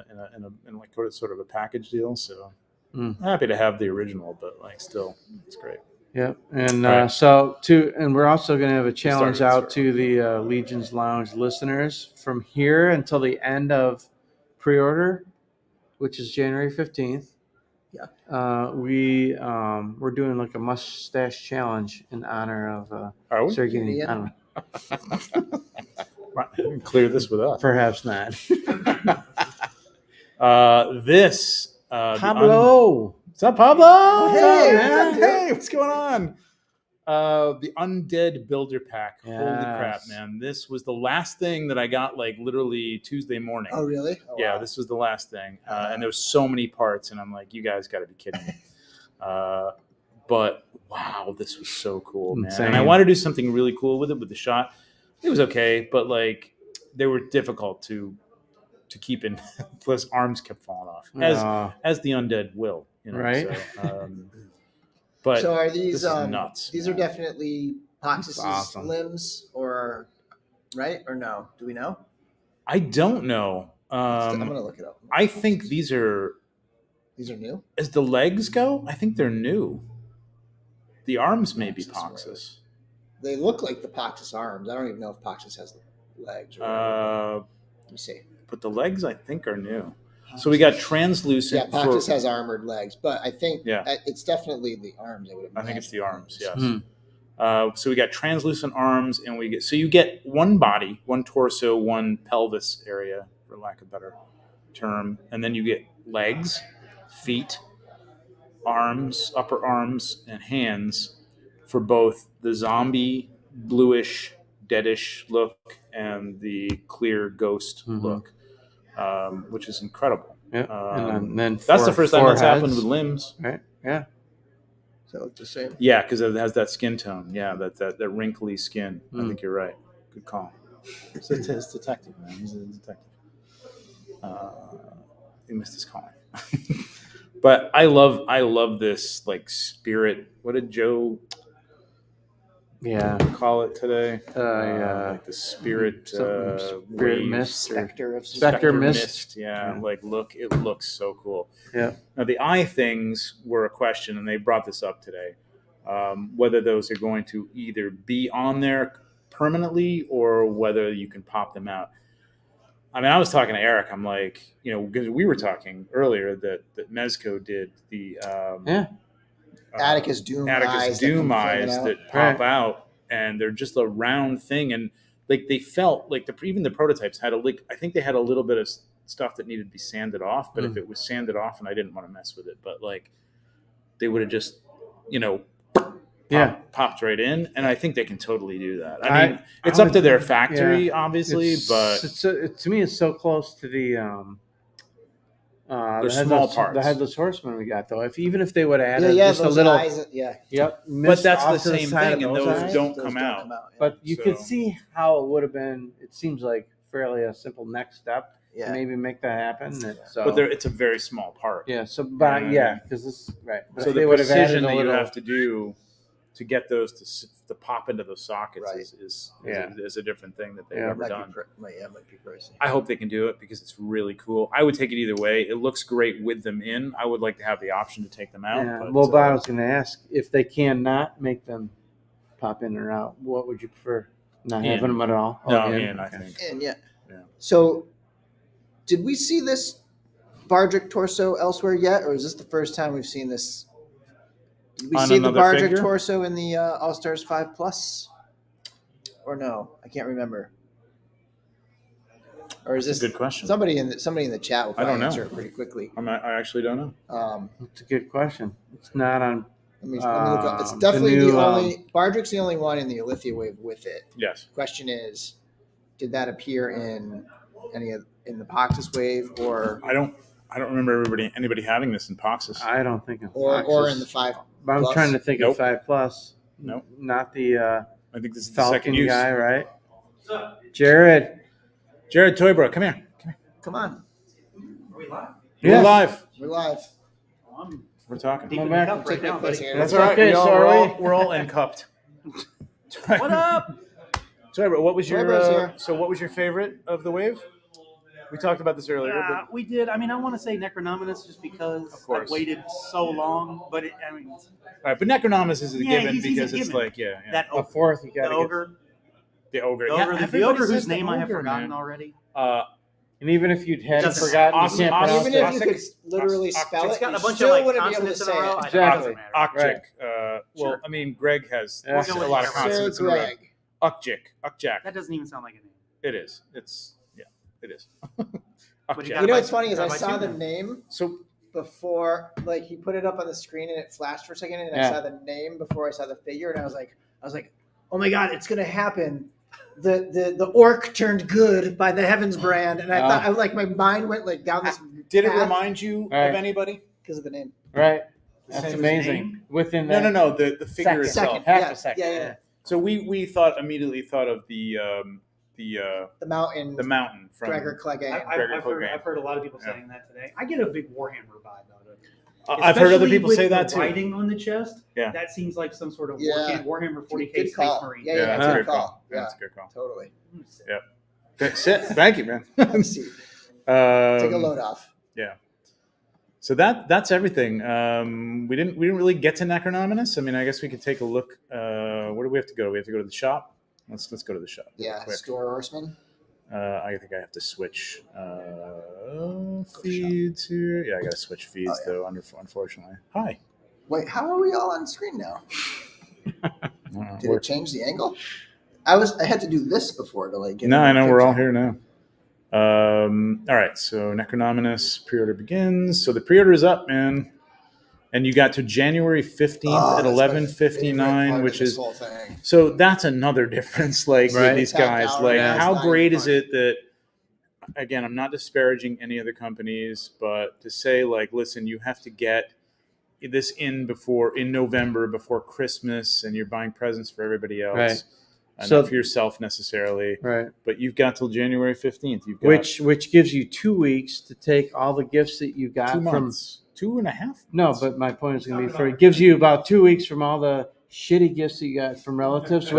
like sort of a package deal. So Mm. I'm happy to have the original, but like still, it's great. Yep, and Right. and we're also going to have a challenge started out this to the Legions Lounge listeners from here until the end of pre-order, which is January 15th. Yeah. We're doing like a mustache challenge in honor of Are we? Sir Gideon. Gideon? I don't know. Right, you can clear this with us. Perhaps not. This Pablo. What's up, Pablo? What's Hey, up, what's man? up, dude? Hey, what's going on? The Undead Builder pack. Holy crap, Yes. man! This was the last thing that I got, like literally Tuesday morning. Oh, really? Oh, Yeah, wow. this was the last thing, and there was so many parts, and I'm like, you guys got to be kidding me. But wow, this was so cool, man! Insane. And I wanted to do something really cool with it, with the shot. It was okay, but like they were difficult to keep in. Plus, arms kept falling off, as the undead will, Right. So, but So are this these is nuts. these man. are definitely Poxus's awesome. limbs, or right or no? Do we know? I don't know. I'm gonna look it up. I think these are, These are new. as the legs go, I think they're new. The arms may be Poxus, Poxus. They look like the Poxus arms. I don't even know if Poxus has legs. Or let me see. But the legs, I think, are new. So we got Yeah, translucent. Poxus has armored legs, but I think Yeah. it's definitely the arms. I think it's the arms. Yes. Hmm. So we got translucent arms, and you get one body, one torso, one pelvis area, for lack of a better term, and then you get legs, feet, arms, upper arms, and hands for both the zombie bluish, deadish look and the clear ghost Mhm. look, which is incredible. Yeah, and then That's the first time that's happened heads. with limbs. Right. Yeah. Does that look the same? Yeah, because it has that skin tone. Yeah, that wrinkly skin. I Mm. think you're right. Good call. It's a detective, man. He's a detective. He missed his calling. But I love this like spirit. What did Joe Yeah. call it today? Yeah. Like the spirit, Spirit wave, mist. Spectre of Spectre mist. Yeah, Yeah. like it looks so cool. Yeah. Now the eye things were a question, and they brought this up today. Whether those are going to either be on there permanently or whether you can pop them out. I mean, I was talking to Eric. I'm like, because we were talking earlier that Mezco did the Atticus Doom eyes that pop out, and they're just a round thing, and like they felt like even the prototypes had I think they had a little bit of stuff that needed to be sanded off, but if it was sanded off, and I didn't want to mess with it, but like they would have just popped right in, and I think they can totally do that. I mean, it's up to their factory, obviously, but to me, it's so close to the they're small parts. The headless horseman we got, though. Even if they would add just a those little, eyes, yep. But that's the off to same side thing, of and those eyes. don't come out. yeah. But you could So- see how it would have been. It seems like fairly a simple next step Yeah. to maybe make that happen. So, But it's a very small part. yeah. So, but because this right. But So if the they would have added precision a that you little, have to do to get those to pop into those sockets Right. is a different thing that they've Yeah. ever Might done. might be pricey. I hope they can do it because it's really cool. I would take it either way. It looks great with them in. I would like to have the option to take them out. yeah. But, Well, I was going to ask if they cannot make them pop in or out. What would you prefer? Not In. having them at all? no, in? in, I Okay. think. And yeah. Yeah. So, did we see this Bardric torso elsewhere yet, or is this the first time we've seen this? Did we On see the another Bardric figure? torso in the All Stars 5+? Or no? I can't remember. Or is That's this a good question. somebody in the chat will I don't probably know. answer it pretty quickly? I actually don't know. That's a good question. It's not on. Let me look up. It's The definitely new, the only Bardric's the only one in the Alithia wave with it. Yes. Question is, did that appear in in the Poxus wave or I don't remember anybody having this in Poxus. I don't think. or in the 5? But I'm trying to think Nope. of 5+. Nope. Not the I think this is the second Falcon use. guy, right? Jared. Jared Toybro, come here. Come on, You're live. we're live. We're talking. Deep I'm in the back. cup right now, buddy. That's all right. Okay, sorry. We're all encupped. What up? Sorry, but what was your Troy's here. so what was your favorite of the wave? We talked about this earlier, but We did. I mean, I want to say Necronominus just because Of course. I've waited so long, but I mean, all right. But Necronominus is a Yeah, given he's a because it's given. like that A ogre, fourth, you the got to ogre, the ogre. the Yeah, ogre, the everybody ogre says whose the name I have ogre, forgotten man. already. And even if you'd had Doesn't forgotten, you matter. can't pronounce Even if it. you could literally spell It's it, got you a bunch of still like wouldn't be able to consonants in say a row. it. It Exactly. doesn't matter. Okjik. Right. Well, Sure. I mean, Greg has Yeah. a lot of Sir consonants in a row. Greg. Ukjik. Ukjak. That doesn't even sound like a name. It is. It's it is. But you Ukjak. You know what's funny is I Gotta buy saw two the now. name So before, like he put it up on the screen and it flashed for a second, and Yeah. I saw the name before I saw the figure, and I was like, oh my god, it's gonna happen. The orc turned good by the Heavensbrand, and I thought I like my mind went like down this did it path remind you Right. of anybody? because of the name. Right. The That's same as amazing. name? Within No, that no, no. The figure Second. itself. Second, half yeah, a second. yeah. So we immediately thought of the The mountain, mountain from Gregor Clegane. Gregor I've heard, Clegane. I've heard a lot of people Yeah. saying that today. I get a big Warhammer vibe out of it. I've heard other Especially people with say the that too. writing on the chest. Yeah. That seems like some sort of Yeah. Warhammer 40K Good Space call. Marine. Yeah, that's that's a a good good call. Yeah, that's a good call. Totally. Sit. Thank you, man. Have a seat. Take a load off. So that's everything. We didn't really get to Necronominus. I mean, I guess we could take a look. Where do we have to go? We have to go to the shop. Let's go to the shop. real Yeah, quick. store horseman. I think I have to switch feeds here. Yeah, I got to switch feeds though. Unfortunately. Hi. Wait, how are we all on screen now? Did We're- it change the angle? I had to do this before to like get. No, in I the know we're all picture. here now. All right, so Necronominus pre-order begins. So the pre-order is up, man, and you got to January 15th Oh, at that's my 11:59, favorite part which of this is whole thing. so that's another difference. Like Right. with these Tapped guys, out, like yeah. how It's great not is funny. it that? Again, I'm not disparaging any other companies, but to say like, listen, you have to get this in November before Christmas, and you're buying presents for everybody else. Right. Not for yourself necessarily, right. but you've got till January 15th. You've got Which gives you 2 weeks to take all the gifts that you got 2 from. months, 2.5. No, but my point is going to be for it gives you about 2 weeks from all the shitty gifts that you got from relatives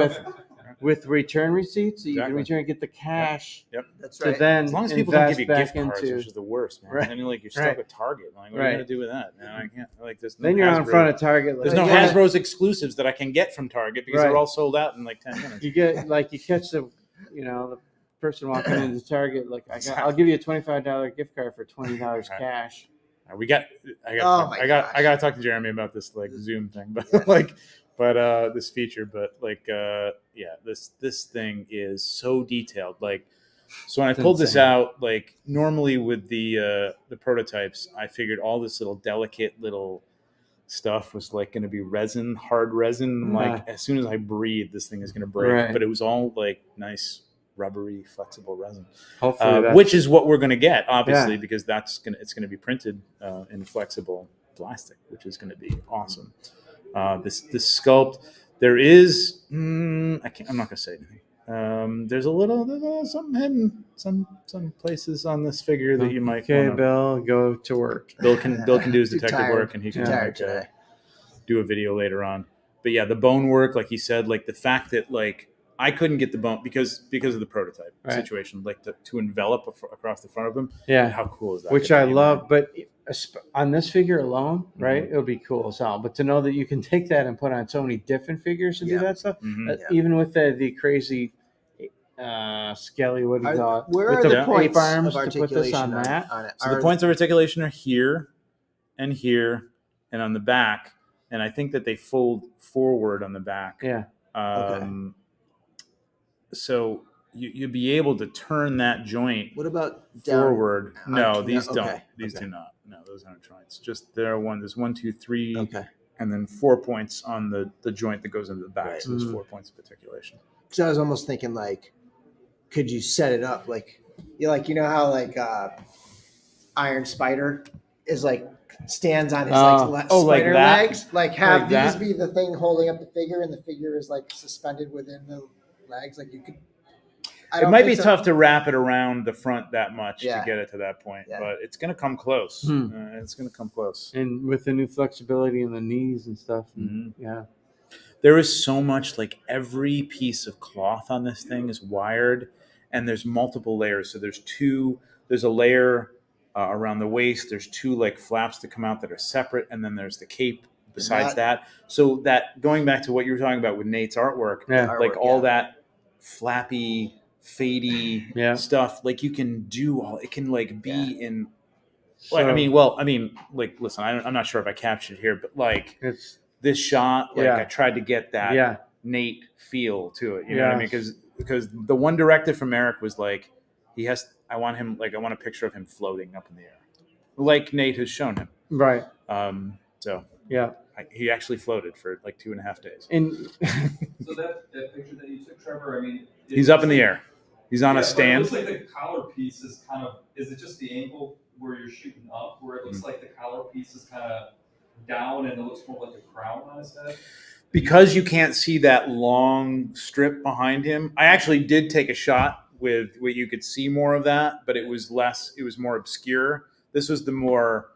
with return receipts. So you can Exactly. return and get the cash That's to right. then As long as people don't invest give you back gift cards, into. which is the worst, man. Right. And then you're stuck Right. with Target. Like, what are Right. you gonna do with that? Man, I can't. Like, there's no Then you're on Hasbro- front of Target. There's like, no yeah, Hasbro's exclusives that I can get from Target because Right. they're all sold out in like 10 minutes. You get you catch the person walking into Target I'll give you a $25 gift card for $20 Right. cash. I Oh got my I got to talk to Jeremy about this like Zoom thing, but this feature, but this thing is so detailed. Like, so when I It's pulled this insane. out, like normally with the prototypes, I figured all this little delicate little stuff was like going to be hard resin. I'm like, as soon as I breathe, this thing is going to break. Right. But it was all like nice, rubbery, flexible resin, Hopefully, which is what we're going to get, obviously, because it's going to be printed in flexible plastic, which is going to be awesome. This sculpt, there is I'm not going to say anything. There's something hidden, some places on this figure that you might. Okay, wanna, Bill, go to work. Bill can do his Too detective tired. work, and he can Too tired today. do a video later on. But yeah, the bone work, like he said, like the fact that like I couldn't get the bone because of the prototype situation, like to envelop across the front of them. Yeah, How cool is that? which I love. But on this figure alone, right, Mm-hmm. it would be cool as hell. But to know that you can take that and put on so many different figures and do that stuff, Mhm. even with the crazy skelly, what do you call it? Where with are the ape points arms of to put this articulation on that. on it? So the points of articulation are here and here and on the back, and I think that they fold forward on the back. Yeah. So you'd be able to turn that joint What about down? forward. No, these okay, don't. These do not. No, those aren't joints. Just there's 1, 2, 3, Okay. and then 4 points on the joint that goes into the back. Right. So there's 4 points of articulation. Because I was almost thinking like, could you set it up like you know how like Iron Spider is like stands on his like spider that? legs, like have Like these that? be the thing holding up the figure, and the figure is like suspended within the legs. Like you could. I It don't might be think so. tough to wrap it around the front that much to Yeah. get it to that point, Yeah. but it's going to come close. Hmm. It's going to come close. And with the new flexibility in the knees and stuff. Yeah. There is so much, like every piece of cloth on this thing is wired, and there's multiple layers. So there's a layer around the waist. There's 2 like flaps that come out that are separate, and then there's the cape besides that. So that, going back to what you were talking about with Nate's artwork, Yeah. like all that flappy, fadey stuff, like you can do all, it can like be in, like, I mean, like, listen, I'm not sure if I captured it here, but like It's this shot, like Yeah. I tried to get that Nate feel to it. You know what I mean? Because the one directive from Eric was like, I want a picture of him floating up in the air, like Nate has shown him. right. So Yeah. he actually floated for like 2.5 days. And So that picture that you took, Trevor, I mean, He's up in the air. He's on a but stand. It looks like the collar piece is kind of, is it just the angle where you're shooting up, where it looks like the collar piece is kind of down and it looks more like a crown on his head? Because you can't see that long strip behind him. I actually did take a shot with where you could see more of that, but it was more obscure. This was the more,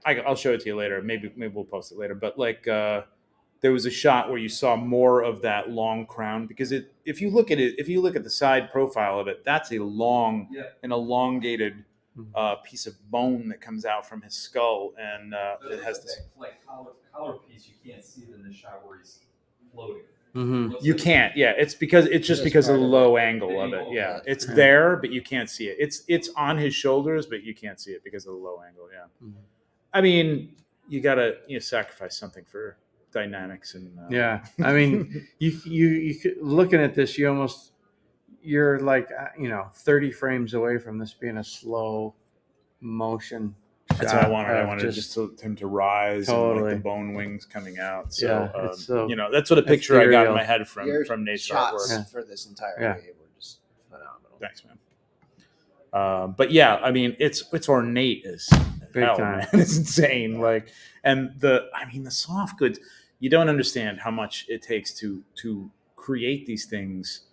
I'll show it to you later. Maybe we'll post it later. But like, there was a shot where you saw more of that long crown, because if you look at the side profile of it, that's an elongated piece of bone that comes out from his skull, and it has this like collar piece. You can't see it in the shot where he's floating. You can't. Yeah, it's because of the low angle of it. Yeah, it's there, but you can't see it. It's on his shoulders, but you can't see it because of the low angle. Yeah, I mean, you gotta sacrifice something for dynamics and I mean, you looking at this, you're like 30 frames away from this being a slow motion. That's what I wanted. I wanted just him to rise and like the bone wings coming out. So, that's what a picture I got in my head from Nate's artwork. For this entire wave were just phenomenal. Thanks, man. But yeah, I mean, it's ornate as hell, man. It's insane. Like, and the soft goods, you don't understand how much it takes to create these things.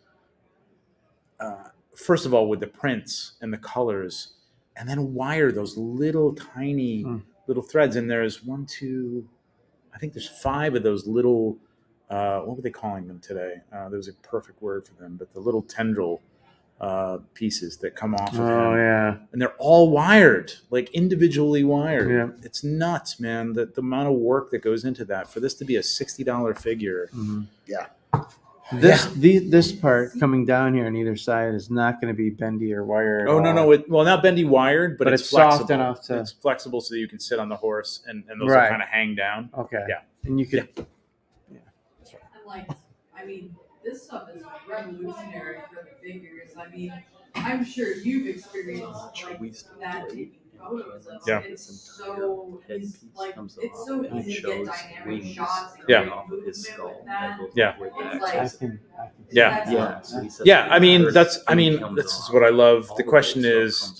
First of all, with the prints and the colors, and then wire those little tiny little threads. And there's I think there's 5 of those little, what were they calling them today? There was a perfect word for them, but the little tendril pieces that come off of him. Oh, yeah. And they're all wired, like individually wired. Yeah. It's nuts, man. The amount of work that goes into that for this to be a $60 figure. Mm-hmm. Yeah. This part coming down here on either side is not going to be bendy or wired. Oh, no. Not bendy wired, but it's soft flexible. enough to. It's flexible so that you can sit on the horse and those will kind of hang down. Okay. Yeah. And you could. And like, I mean, this stuff is revolutionary for the figures. I mean, I'm sure you've experienced like that taking photos of. Yeah. It's so easy to get dynamic shots. And Yeah. movement with that. Yeah. It's like, Yeah. I mean, this is what I love. The question is,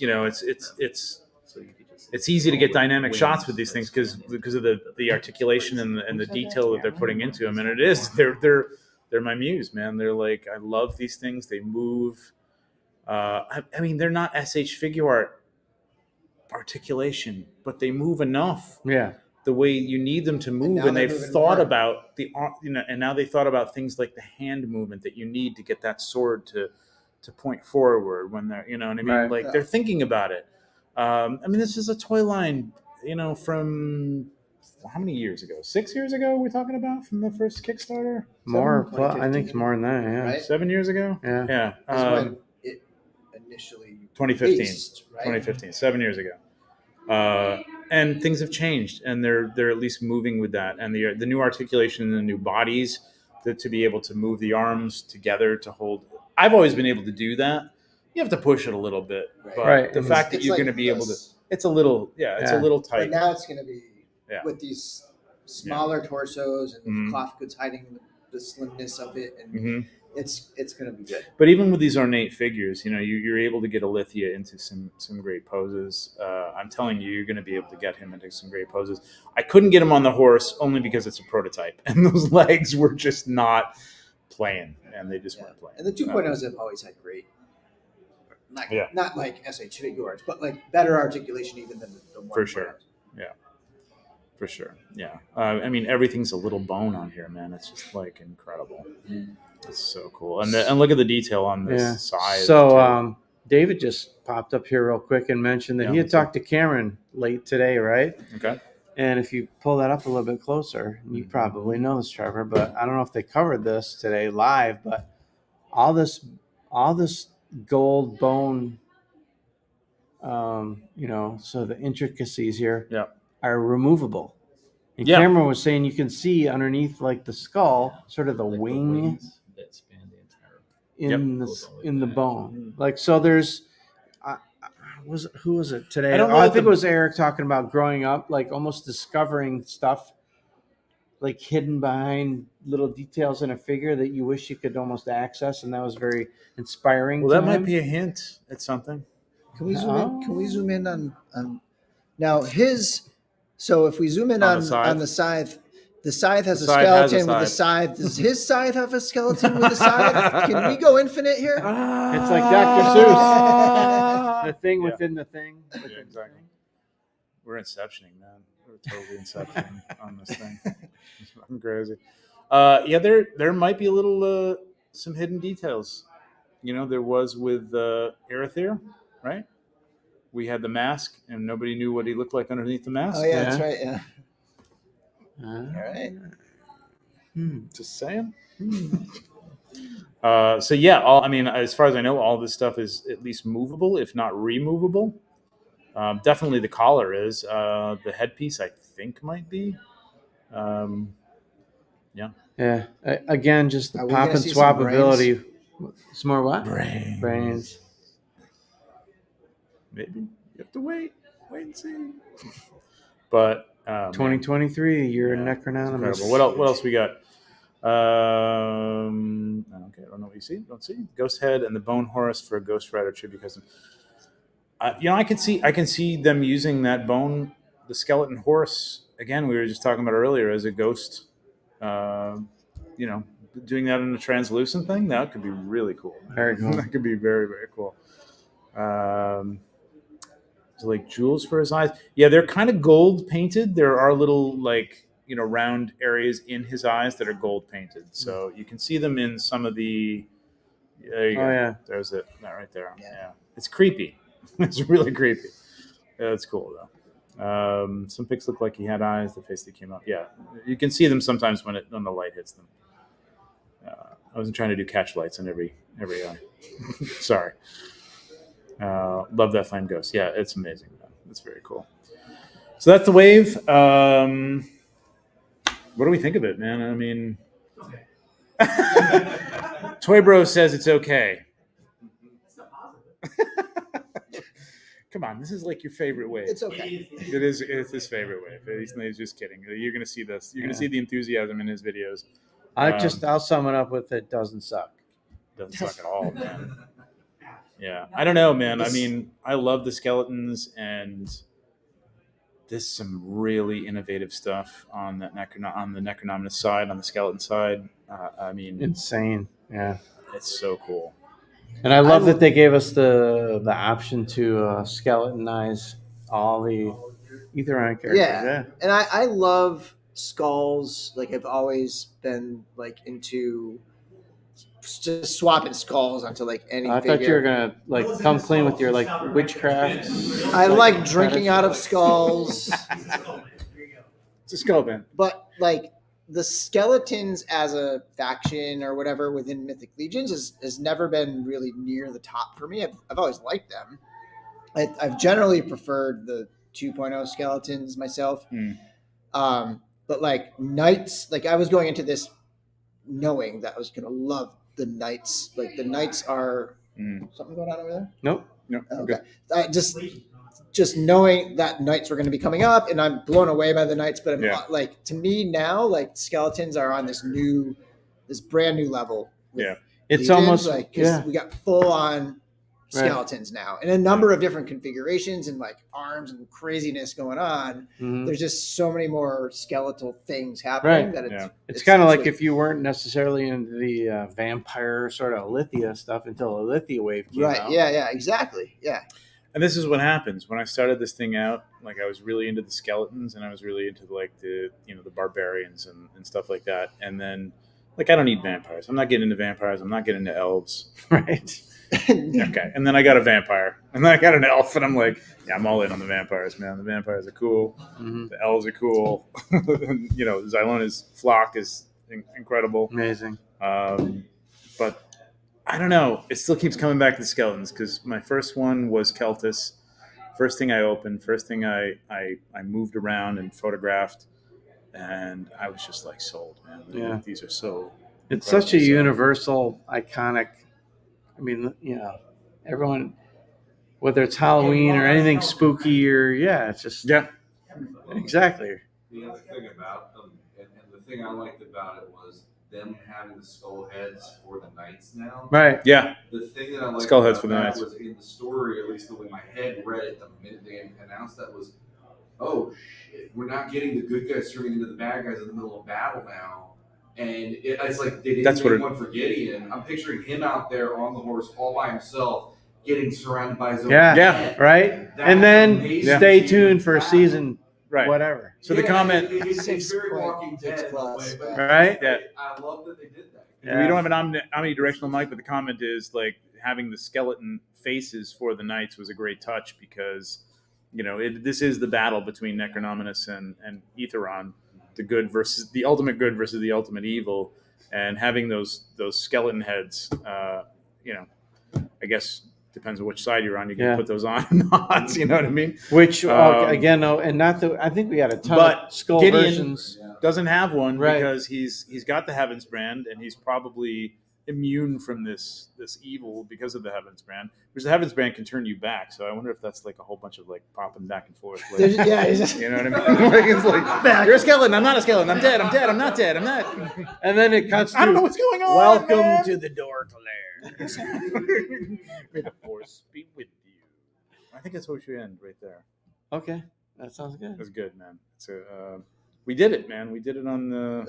it's easy to get dynamic shots with these things because of the articulation and the detail that they're putting into them. And it is, they're my muse, man. They're like, I love these things. They move. I mean, they're not SH figure art articulation, but they move enough. Yeah. The way you need them to move, and they've thought about and now they thought about things like the hand movement that you need to get that sword to point forward when they're, you know what I mean? Right. Like they're thinking about it. I mean, this is a toy line, from how many years ago? 6 years ago? We're talking about from the first Kickstarter. I think it's more than that. Yeah. Right? 7 years ago. Yeah. Yeah. That's when it initially 2015. released, right? 2015. 7 years ago. And things have changed, and they're at least moving with that, and the new articulation and the new bodies to be able to move the arms together to hold. I've always been able to do that. You have to push it a little bit, but the fact that you're going to be able to, it's a little tight. But now it's going to be with these smaller torsos and the cloth goods hiding the slimness of it, and it's going to be good. But even with these ornate figures, you're able to get Alithia into some great poses. I'm telling you, you're going to be able to get him into some great poses. I couldn't get him on the horse only because it's a prototype, and those legs were just not playing, and they just weren't playing. And the 2.0s have always had great, Yeah. not like SH figures, but like better articulation even than the 1.0s. For sure. Yeah. For sure. Yeah. I mean, everything's a little bone on here, man. It's just like incredible. It's so cool. And look at the detail on this side. So David just popped up here real quick and mentioned that he had let's see. talked to Cameron late today, right? Okay. And if you pull that up a little bit closer, you probably know this, Trevor, but I don't know if they covered this today live, but all this gold bone, so the intricacies here are removable. And Cameron was saying you can see underneath like the skull, sort of the wing that span the entire in the bone. Like, so there's, who was it today? I don't know I if think it was Eric talking about growing up, like almost discovering stuff like hidden behind little details in a figure that you wish you could almost access, and that was very inspiring. Well, to that might him. be a hint at something. Can we zoom in? Can we zoom in on now his? So if we zoom in on the scythe, the scythe has a skeleton with a scythe. Does his scythe have a skeleton with a scythe? Can we go infinite here? It's like Dr. Seuss, the thing within the thing. Yeah, exactly. We're inceptioning, man. We're totally inceptioning on this thing. It's fucking crazy. There might be a little some hidden details. There was with Arethyr, right? We had the mask, and nobody knew what he looked like underneath the mask. Oh yeah, that's right. Yeah. All right. Just saying. So yeah, as far as I know, all this stuff is at least movable, if not removable. Definitely the collar is. The headpiece, I think, might be. Yeah. Again, just the pop and swap ability. Some more what? Brains. Maybe you have to wait and see. But 2023, you're Necronomicon. What else we got? Okay, I don't know what you see. Don't see Ghost Head and the Bone Horse for a Ghost Rider tribute custom. I can see them using that bone, the skeleton horse. Again, we were just talking about earlier as a ghost. Doing that in a translucent thing, that could be really cool. Very cool. That could be very, very cool. Like jewels for his eyes. Yeah, they're kind of gold painted. There are little round areas in his eyes that are gold painted. So you can see them in some of the. There you go. Yeah. There's it. That right there. Yeah. It's creepy. It's really creepy. Yeah, that's cool though. Some pics look like he had eyes. The face that came up. Yeah, you can see them sometimes when the light hits them. I wasn't trying to do catch lights on every eye. Sorry. Love that flame ghost. Yeah, it's amazing. It's very cool. So that's the wave. What do we think of it, man? I mean, Toy Bro says it's okay. Come on, this is like your favorite wave. It's okay. It's his favorite wave. He's just kidding. You're gonna see this. You're gonna see the enthusiasm in his videos. I'll sum it up with it doesn't suck. Doesn't suck at all, man. Yeah, I don't know, man. I mean, I love the skeletons, and there's some really innovative stuff on the Necronominus side, on the skeleton side. I mean, insane. Yeah, it's so cool. And I love that they gave us the option to skeletonize all the Etherine characters. Yeah. And I love skulls. Like I've always been like into just swapping skulls onto like any I figure. thought you were gonna like come clean with your like witchcraft. I like drinking out of skulls. It's a skull band. But like the skeletons as a faction or whatever within Mythic Legions has never been really near the top for me. I've always liked them. I've generally preferred the 2.0 skeletons myself. But like knights, like I was going into this knowing that I was going to love the knights. Like the knights are something going on over there? Nope. Okay. I just knowing that knights were going to be coming up, and I'm blown away by the knights. But I'm like, to me now, like skeletons are on this brand new level. It's Legions, almost like we got full on skeletons now, and a number of different configurations and like arms and craziness going on. Mhm. There's just so many more skeletal things happening Right. that Yeah. It's kind of like sweet. if you weren't necessarily into the vampire sort of Lithia stuff until a Lithia wave came right. out. Yeah, exactly. Yeah. And this is what happens when I started this thing out. Like I was really into the skeletons, and I was really into like the the barbarians and stuff like that. And then like I don't need vampires. I'm not getting into vampires. I'm not getting into elves. Right. Okay. And then I got a vampire, and then I got an elf, and I'm like, yeah, I'm all in on the vampires, man. The vampires are cool. Mhm. The elves are cool. Zylona's flock is incredible. Amazing. But I don't know. It still keeps coming back to the skeletons because my first one was Keltis. First thing I opened, first thing I moved around and photographed, and I was just like sold, man. Yeah. These are so. It's such a incredible. universal, iconic. I mean, everyone, whether it's Halloween or anything spooky or it's just Yeah. exactly. The other thing about them, and the thing I liked about it was them having the skull heads for the knights now. Right. Yeah. The thing that I liked Skull heads about for the that knights. was in the story, at least the way my head read it the minute they announced that was, oh shit, we're not getting the good guys turning into the bad guys in the middle of battle now. And it's like they didn't That's make what one for Gideon. I'm picturing him out there on the horse all by himself, getting surrounded by his own Yeah. head. Right. That's And then amazing. stay tuned for season Right. whatever. So the comment. It's very Walking Dead in a way, but Right. Yeah. I love that they did that. Yeah. We don't have an omnidirectional mic, but the comment is like having the skeleton faces for the knights was a great touch because, this is the battle between Necronominus and Aetheron, the ultimate good versus the ultimate evil, and having those skeleton heads, I guess depends on which side you're on. You can put those on or not. You know what I mean? Which again, and not the. I think we got a ton But of skull Gideon versions. doesn't have one Right. because he's got the Heavensbrand and he's probably immune from this evil because of the Heavensbrand. Because the Heavensbrand can turn you back. So I wonder if that's like a whole bunch of like popping back and forth. Like, There's- yeah, it's just- you know what I mean? Like, it's like you're a skeleton. I'm not a skeleton. I'm dead. I'm dead. I'm not dead. I'm not. And then it cuts. I don't to, know what's going on. Welcome man. to the Dork Lair. May the force be with you. I think that's where we should end right there. Okay, that sounds good. That's good, man. So we did it, man. We did it on the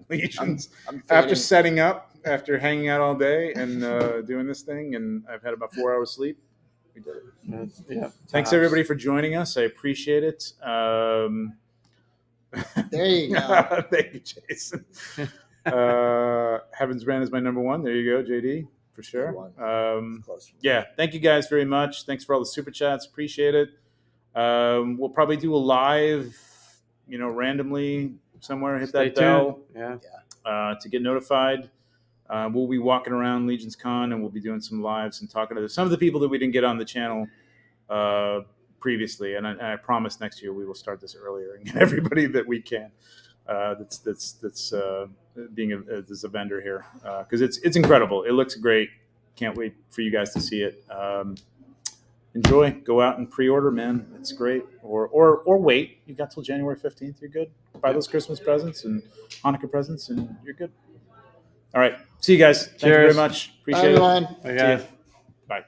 Legions. I'm After fading. setting up, after hanging out all day and doing this thing, and I've had about 4 hours sleep. We did it. Yeah. Thanks everybody for joining us. I appreciate it. There you go. Thank you, Jason. Heavensbrand is my number one. There you go, JD, for sure. Close. Yeah, thank you guys very much. Thanks for all the super chats. Appreciate it. We'll probably do a live, randomly somewhere. Hit Stay that bell. tuned. To get notified. We'll be walking around LegionsCon and we'll be doing some lives and talking to some of the people that we didn't get on the channel previously. And I promise next year we will start this earlier and get everybody that we can. That's being as a vendor here because it's incredible. It looks great. Can't wait for you guys to see it. Enjoy. Go out and pre-order, man. It's great. Or wait. You got till January 15th. You're good. Buy those Christmas presents and Hanukkah presents, and you're good. All right. See you guys. Thank you very Cheers. much. Bye, Appreciate it. everyone. Bye, See guys. ya. Bye.